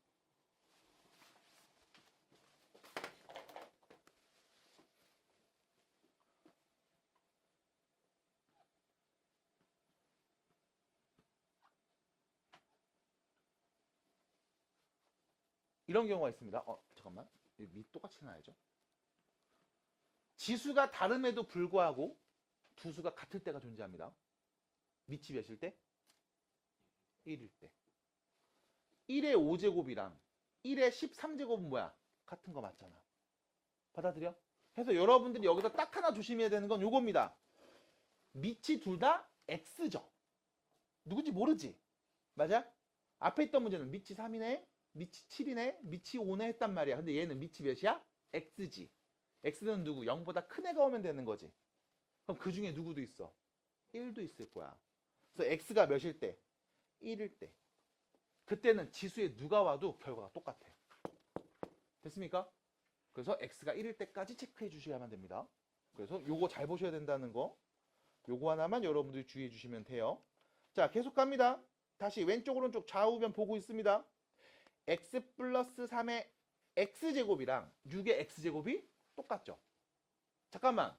이런 경우가 있습니다. 잠깐만. 밑 똑같이 놔야죠. 지수가 다름에도 불구하고 두 수가 같을 때가 존재합니다. 밑이 몇일 때? 1일 때. 1의 5제곱이랑 1의 13제곱은 뭐야? 같은 거 맞잖아. 받아들여? 그래서 여러분들이 여기서 딱 하나 조심해야 되는 건 요겁니다. 밑이 둘 다 x죠. 누군지 모르지? 맞아? 앞에 있던 문제는 밑이 3이네? 밑이 7이네? 밑이 5네? 했단 말이야. 근데 얘는 밑이 몇이야? x지. x는 누구? 0보다 큰 애가 오면 되는 거지. 그럼 그 중에 누구도 있어? 1도 있을 거야. 그래서 x가 몇일 때? 1일 때. 그때는 지수에 누가 와도 결과가 똑같아. 됐습니까? 그래서 x가 1일 때까지 체크해 주셔야만 됩니다. 그래서 요거 잘 보셔야 된다는 거. 요거 하나만 여러분들이 주의해 주시면 돼요. 자, 계속 갑니다. 다시 왼쪽 오른쪽 좌우변 보고 있습니다. x 플러스 3의 x제곱이랑 6의 x제곱이 똑같죠. 잠깐만.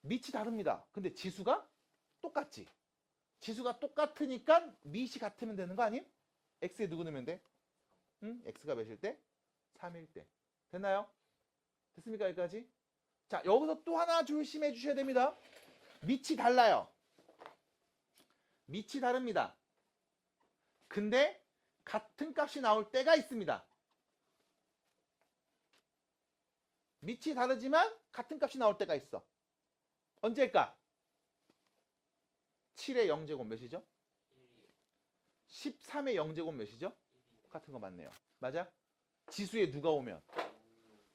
밑이 다릅니다. 근데 지수가 똑같지. 지수가 똑같으니까 밑이 같으면 되는 거 아님? x에 누구 넣으면 돼? 응? x가 몇일 때? 3일 때. 됐나요? 됐습니까? 여기까지? 자, 여기서 또 하나 조심해 주셔야 됩니다. 밑이 달라요. 밑이 다릅니다. 근데 같은 값이 나올 때가 있습니다. 밑이 다르지만 같은 값이 나올 때가 있어. 언제일까? 7의 0제곱 몇이죠? 13의 0제곱 몇이죠? 같은 거 맞네요. 맞아? 지수에 누가 오면?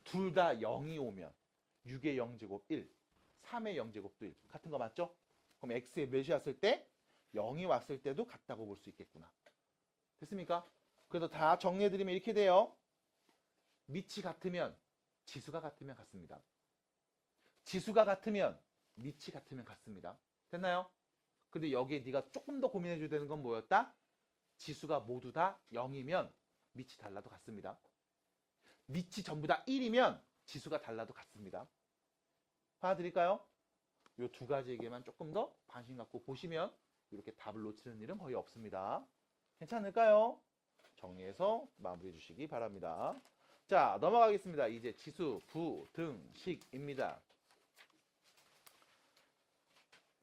둘 다 0이 오면 6의 0제곱 1, 3의 0제곱도 1. 같은 거 맞죠? 그럼 x에 몇이 왔을 때? 0이 왔을 때도 같다고 볼 수 있겠구나. 됐습니까? 그래서 다 정리해드리면 이렇게 돼요. 밑이 같으면 지수가 같으면 같습니다. 지수가 같으면 밑이 같으면 같습니다. 됐나요? 근데 여기에 네가 조금 더 고민해줘야 되는 건 뭐였다? 지수가 모두 다 0이면 밑이 달라도 같습니다. 밑이 전부 다 1이면 지수가 달라도 같습니다. 봐드릴까요? 이 두 가지에게만 조금 더 관심 갖고 보시면 이렇게 답을 놓치는 일은 거의 없습니다. 괜찮을까요? 정리해서 마무리해 주시기 바랍니다. 자, 넘어가겠습니다. 이제 지수 부등식입니다.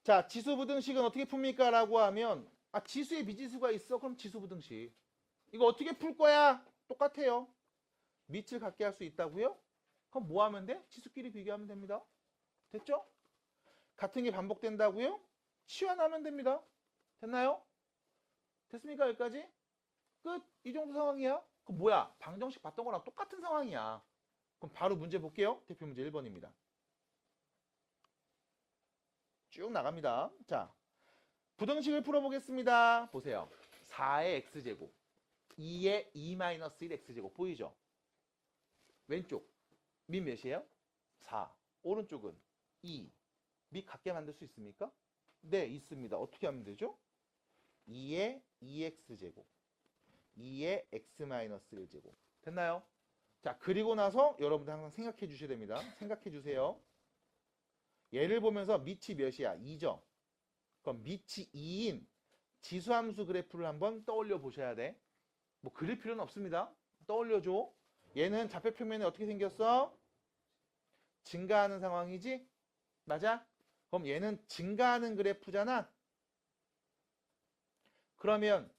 자, 지수 부등식은 어떻게 풉니까? 라고 하면 지수에 미지수가 있어. 그럼 지수 부등식. 이거 어떻게 풀 거야? 똑같아요. 밑을 갖게 할 수 있다고요? 그럼 뭐 하면 돼? 지수끼리 비교하면 됩니다. 됐죠? 같은 게 반복된다고요? 치환하면 됩니다. 됐나요? 됐습니까? 여기까지? 끝. 이 정도 상황이야. 그럼 뭐야? 방정식 봤던 거랑 똑같은 상황이야. 그럼 바로 문제 볼게요. 대표 문제 1번입니다. 쭉 나갑니다. 자, 부등식을 풀어보겠습니다. 보세요. 4의 x제곱, 2의 2-1 x제곱 보이죠? 왼쪽 밑 몇이에요? 4. 오른쪽은 2. 밑 같게 만들 수 있습니까? 네, 있습니다. 어떻게 하면 되죠? 2의 2x제곱, 2의 x-1제곱. 됐나요? 자, 그리고 나서 여러분들 항상 생각해 주셔야 됩니다. 생각해 주세요. 얘를 보면서 밑이 몇이야? 2죠? 그럼 밑이 2인 지수함수 그래프를 한번 떠올려 보셔야 돼. 뭐 그릴 필요는 없습니다. 떠올려줘. 얘는 좌표평면에 어떻게 생겼어? 증가하는 상황이지? 맞아? 그럼 얘는 증가하는 그래프잖아? 그러면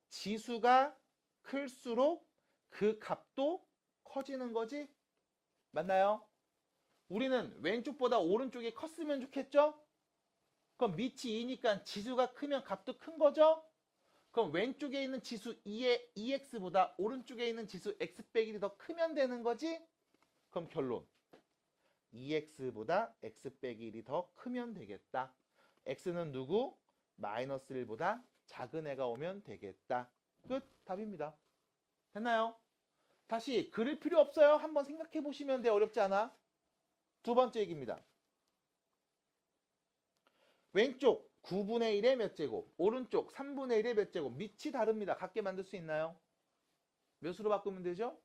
지수가 클수록 그 값도 커지는 거지? 맞나요? 우리는 왼쪽보다 오른쪽이 컸으면 좋겠죠? 그럼 밑이 2니까 지수가 크면 값도 큰 거죠? 그럼 왼쪽에 있는 지수 2의 2x보다 오른쪽에 있는 지수 x 빼기 1이 더 크면 되는 거지? 그럼 결론. 2x보다 x 빼기 1이 더 크면 되겠다. x는 누구? 마이너스 1보다 작은 애가 오면 되겠다. 끝. 답입니다. 됐나요? 다시 그릴 필요 없어요. 한번 생각해 보시면 돼. 어렵지 않아? 두 번째 얘기입니다. 왼쪽 9분의 1의 몇 제곱, 오른쪽 3분의 1의 몇 제곱. 밑이 다릅니다. 같게 만들 수 있나요? 몇으로 바꾸면 되죠?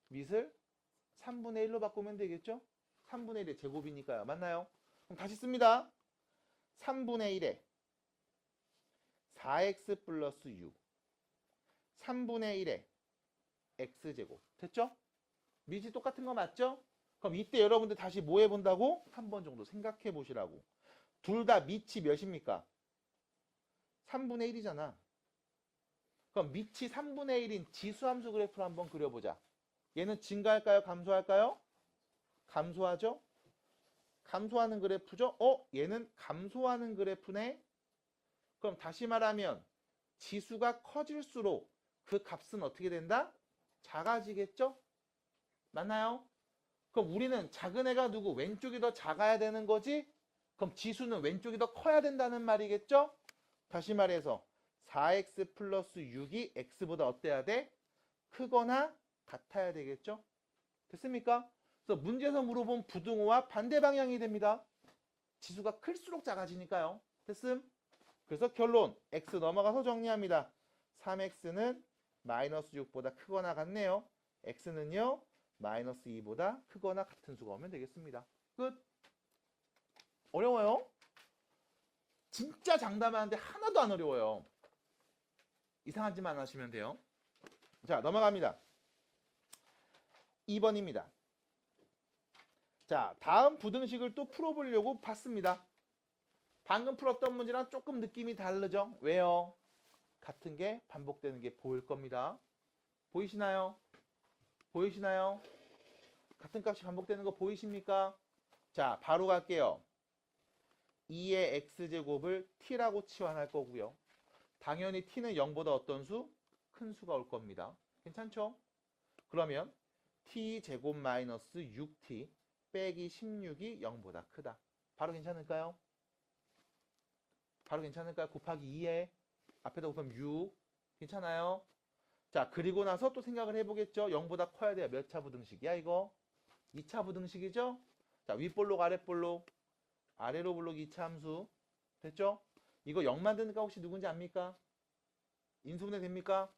밑을 3분의 1로 바꾸면 되겠죠? 3분의 1의 제곱이니까요. 맞나요? 그럼 다시 씁니다. 3분의 1에 4x 플러스 6, 3분의 1에 x제곱. 됐죠? 밑이 똑같은 거 맞죠? 그럼 이때 여러분들 다시 뭐 해본다고? 한 번 정도 생각해 보시라고. 둘 다 밑이 몇입니까? 3분의 1이잖아. 그럼 밑이 3분의 1인 지수함수 그래프를 한번 그려보자. 얘는 증가할까요? 감소할까요? 감소하죠? 감소하는 그래프죠? 얘는 감소하는 그래프네? 그럼 다시 말하면 지수가 커질수록 그 값은 어떻게 된다? 작아지겠죠? 맞나요? 그럼 우리는 작은 애가 누구? 왼쪽이 더 작아야 되는 거지? 그럼 지수는 왼쪽이 더 커야 된다는 말이겠죠? 다시 말해서 4x 플러스 6이 x보다 어때야 돼? 크거나 같아야 되겠죠? 됐습니까? 그래서 문제에서 물어본 부등호와 반대 방향이 됩니다. 지수가 클수록 작아지니까요. 됐음? 그래서 결론 x 넘어가서 정리합니다. 3x는 마이너스 6보다 크거나 같네요. x는요 마이너스 2보다 크거나 같은 수가 오면 되겠습니다. 끝. 어려워요? 진짜 장담하는데 하나도 안 어려워요. 이상한 짓만 안 하시면 돼요. 자, 넘어갑니다. 2번입니다. 자, 다음 부등식을 또 풀어보려고 봤습니다. 방금 풀었던 문제랑 조금 느낌이 다르죠? 왜요? 같은 게 반복되는 게 보일 겁니다. 보이시나요? 보이시나요? 같은 값이 반복되는 거 보이십니까? 자, 바로 갈게요. 2의 x제곱을 t라고 치환할 거고요. 당연히 t는 0보다 어떤 수? 큰 수가 올 겁니다. 괜찮죠? 그러면 t제곱 마이너스 6t 빼기 16이 0보다 크다. 바로 괜찮을까요? 바로 괜찮을까요? 곱하기 2에 앞에다 곱하면 6. 괜찮아요? 자, 그리고 나서 또 생각을 해보겠죠? 0보다 커야 돼요. 몇 차 부등식이야 이거? 2차 부등식이죠? 자, 윗볼록 아랫볼록 아래로 볼록 2차 함수 됐죠? 이거 0 만드니까 혹시 누군지 압니까? 인수분해 됩니까?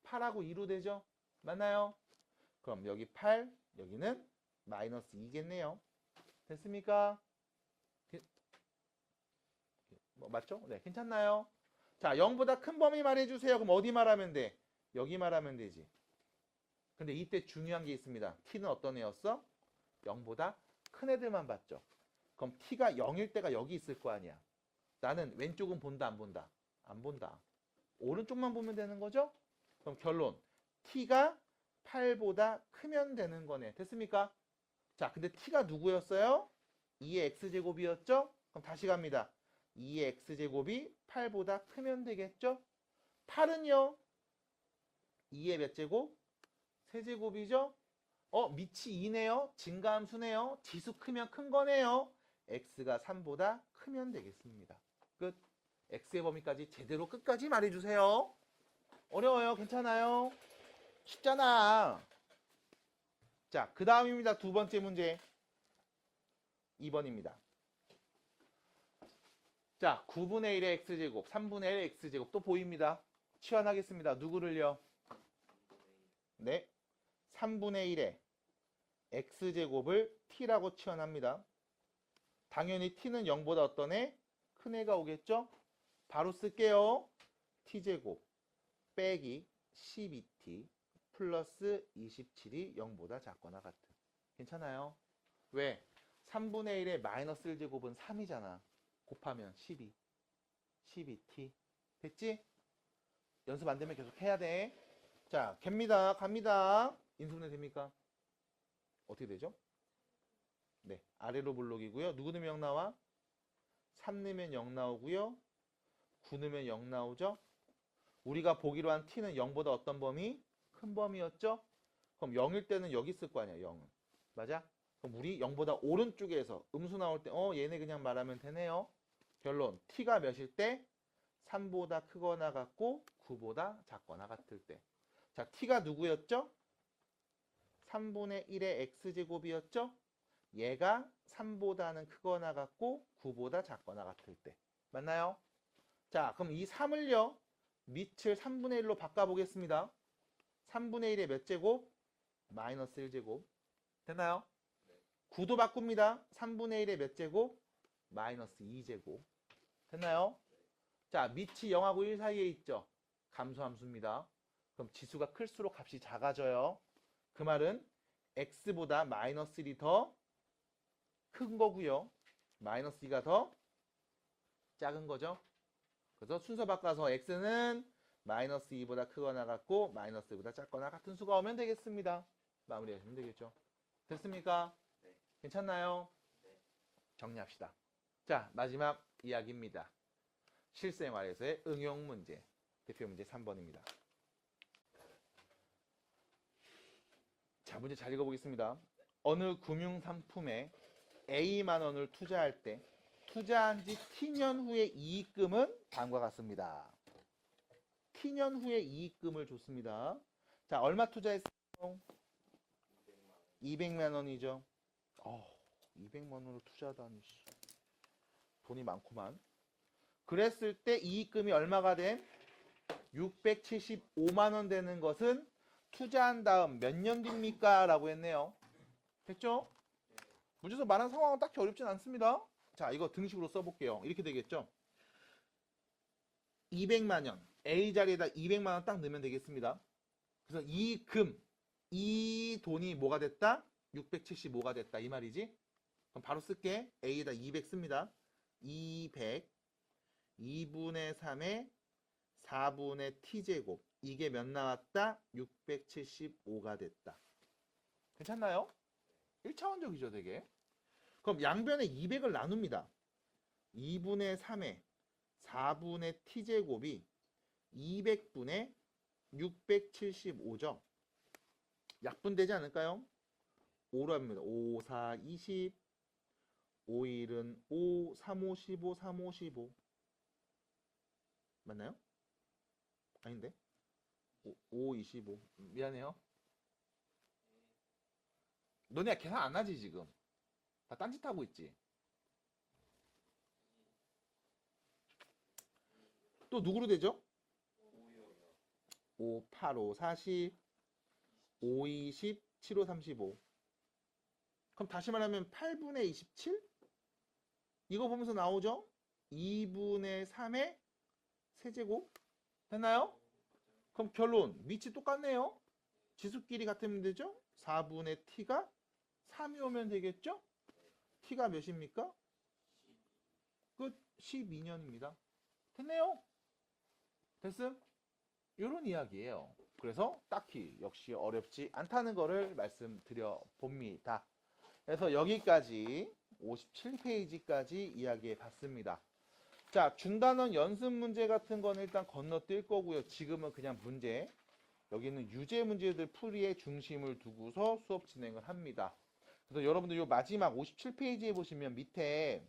8하고 2로 되죠? 맞나요? 그럼 여기 8, 여기는 마이너스 2겠네요. 됐습니까? 맞죠? 네, 괜찮나요? 자, 0보다 큰 범위 말해주세요. 그럼 어디 말하면 돼? 여기 말하면 되지. 근데 이때 중요한 게 있습니다. t는 어떤 애였어? 0보다 큰 애들만 봤죠. 그럼 t가 0일 때가 여기 있을 거 아니야. 나는 왼쪽은 본다, 안 본다? 안 본다. 오른쪽만 보면 되는 거죠? 그럼 결론. t가 8보다 크면 되는 거네. 됐습니까? 자, 근데 t가 누구였어요? 2의 x제곱이었죠? 그럼 다시 갑니다. 2의 x제곱이 8보다 크면 되겠죠? 8은요? 2의 몇 제곱? 세제곱이죠? 밑이 2네요? 증가함수네요? 지수 크면 큰 거네요? x가 3보다 크면 되겠습니다. 끝. x의 범위까지 제대로 끝까지 말해주세요. 어려워요? 괜찮아요? 쉽잖아. 자, 그 다음입니다. 두 번째 문제. 2번입니다. 자, 9분의 1의 x제곱, 3분의 1의 x제곱 또 보입니다. 치환하겠습니다. 누구를요? 네. 3분의 1의 x제곱을 t라고 치환합니다. 당연히 t는 0보다 어떤 애? 큰 애가 오겠죠? 바로 쓸게요. t제곱 빼기 12t 플러스 27이 0보다 작거나 같은. 괜찮아요? 왜? 3분의 1의 마이너스 1제곱은 3이잖아. 곱하면 12. 12t. 됐지? 연습 안 되면 계속 해야 돼. 자, 갭니다. 갑니다. 인수분해 됩니까? 어떻게 되죠? 네, 아래로 블록이고요. 누구 넣으면 0 나와? 3 넣으면 0 나오고요. 9 넣으면 0 나오죠? 우리가 보기로 한 t는 0보다 어떤 범위? 큰 범위였죠? 그럼 0일 때는 여기 있을 거 아니야, 0은. 맞아? 그럼 우리 0보다 오른쪽에서 음수 나올 때 얘네 그냥 말하면 되네요. 결론, t가 몇일 때? 3보다 크거나 같고 9보다 작거나 같을 때. 자, t가 누구였죠? 3분의 1의 x제곱이었죠? 얘가 3보다는 크거나 같고 9보다 작거나 같을 때. 맞나요? 자, 그럼 이 3을요. 밑을 3분의 1로 바꿔보겠습니다. 3분의 1의 몇 제곱? 마이너스 1제곱. 됐나요? 9도 바꿉니다. 3분의 1의 몇 제곱? 마이너스 2제곱. 됐나요? 자, 밑이 0하고 1 사이에 있죠? 감소함수입니다. 그럼 지수가 클수록 값이 작아져요. 그 말은 x보다 마이너스 1이 더 큰 거고요. 마이너스 2가 더 작은 거죠. 그래서 순서 바꿔서 x는 마이너스 2보다 크거나 같고 마이너스 2보다 작거나 같은 수가 오면 되겠습니다. 마무리하시면 되겠죠. 됐습니까? 네. 괜찮나요? 네. 정리합시다. 자, 마지막 이야기입니다. 실생활에서의 응용 문제. 대표 문제 3번입니다. 자, 문제 잘 읽어보겠습니다. 어느 금융상품에 A만 원을 투자할 때 투자한 지 T년 후의 이익금은 다음과 같습니다. T년 후의 이익금을 줬습니다. 자, 얼마 투자했어요? 200만 원이죠. 200만 원을 투자하다니. 돈이 많구만. 그랬을 때 이익금이 얼마가 돼? 675만 원 되는 것은 투자한 다음 몇 년 뒤입니까? 라고 했네요. 됐죠? 문제에서 말한 상황은 딱히 어렵진 않습니다. 자, 이거 등식으로 써볼게요. 이렇게 되겠죠? 200만 원. A 자리에다 200만 원 딱 넣으면 되겠습니다. 그래서 이 돈이 뭐가 됐다? 675가 됐다. 이 말이지? 그럼 바로 쓸게. A에다 200 씁니다. 200 2분의 3에 4분의 t제곱. 이게 몇 나왔다? 675가 됐다. 괜찮나요? 1차원적이죠, 되게. 그럼 양변에 200을 나눕니다. 2분의 3에 4분의 t제곱이 200분의 675죠. 약분되지 않을까요? 5로 합니다. 5, 4, 20. 5일은 5, 3, 5, 15, 3, 5, 15. 맞나요? 아닌데? 5, 25. 미안해요. 너네 계산 안 하지, 지금? 다 딴짓하고 있지? 또 누구로 되죠? 5, 8, 5, 40. 5, 20, 7, 5, 35. 그럼 다시 말하면 8분의 27? 이거 보면서 나오죠? 2분의 3의 세제곱? 됐나요? 그럼 결론. 위치 똑같네요. 지수끼리 같으면 되죠? 4분의 t가 3이 오면 되겠죠? t가 몇입니까? 끝. 12년입니다. 됐네요. 됐음? 이런 이야기예요. 그래서 딱히 역시 어렵지 않다는 거를 말씀드려 봅니다. 그래서 여기까지 57페이지까지 이야기해 봤습니다. 자, 준단원 연습 문제 같은 건 일단 건너뛸 거고요. 지금은 그냥 문제, 여기는 유제 문제들 풀이에 중심을 두고서 수업 진행을 합니다. 그래서 여러분들 요 마지막 57페이지에 보시면 밑에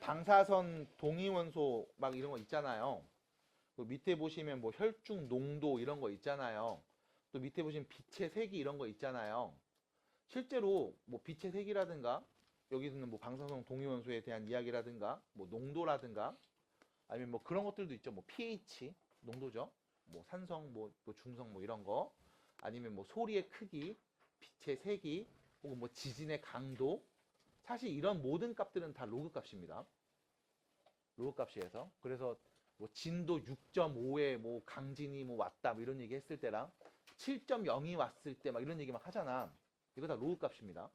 방사선 동위원소 막 이런 거 있잖아요. 그 밑에 보시면 뭐 혈중 농도 이런 거 있잖아요. 또 밑에 보시면 빛의 색이 이런 거 있잖아요. 실제로 뭐 빛의 색이라든가 여기서는 뭐 방사성 동위원소에 대한 이야기라든가 뭐 농도라든가 아니면 뭐 그런 것들도 있죠. 뭐 pH 농도죠. 뭐 산성 뭐 중성 뭐 이런 거 아니면 뭐 소리의 크기, 빛의 색이 혹은 뭐 지진의 강도 사실 이런 모든 값들은 다 로그 값입니다. 로그 값이에서 그래서 뭐 진도 6.5에 뭐 강진이 뭐 왔다 뭐 이런 얘기 했을 때랑 7.0이 왔을 때 막 이런 얘기 막 하잖아. 이거 다 로그 값입니다.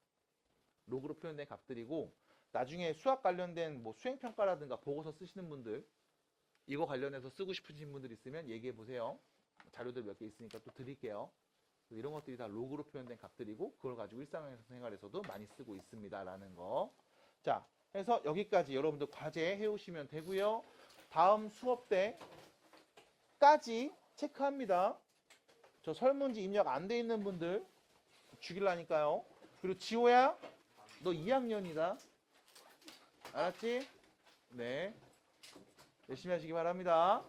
로그로 표현된 값들이고 나중에 수학 관련된 뭐 수행평가라든가 보고서 쓰시는 분들 이거 관련해서 쓰고 싶으신 분들 있으면 얘기해 보세요. 자료들 몇 개 있으니까 또 드릴게요. 이런 것들이 다 로그로 표현된 값들이고 그걸 가지고 일상생활에서도 많이 쓰고 있습니다. 라는 거. 자, 해서 여기까지 여러분들 과제 해오시면 되고요. 다음 수업 때까지 체크합니다. 저 설문지 입력 안 돼 있는 분들 죽일라니까요. 그리고 지호야, 너 2학년이다. 알았지? 네. 열심히 하시기 바랍니다.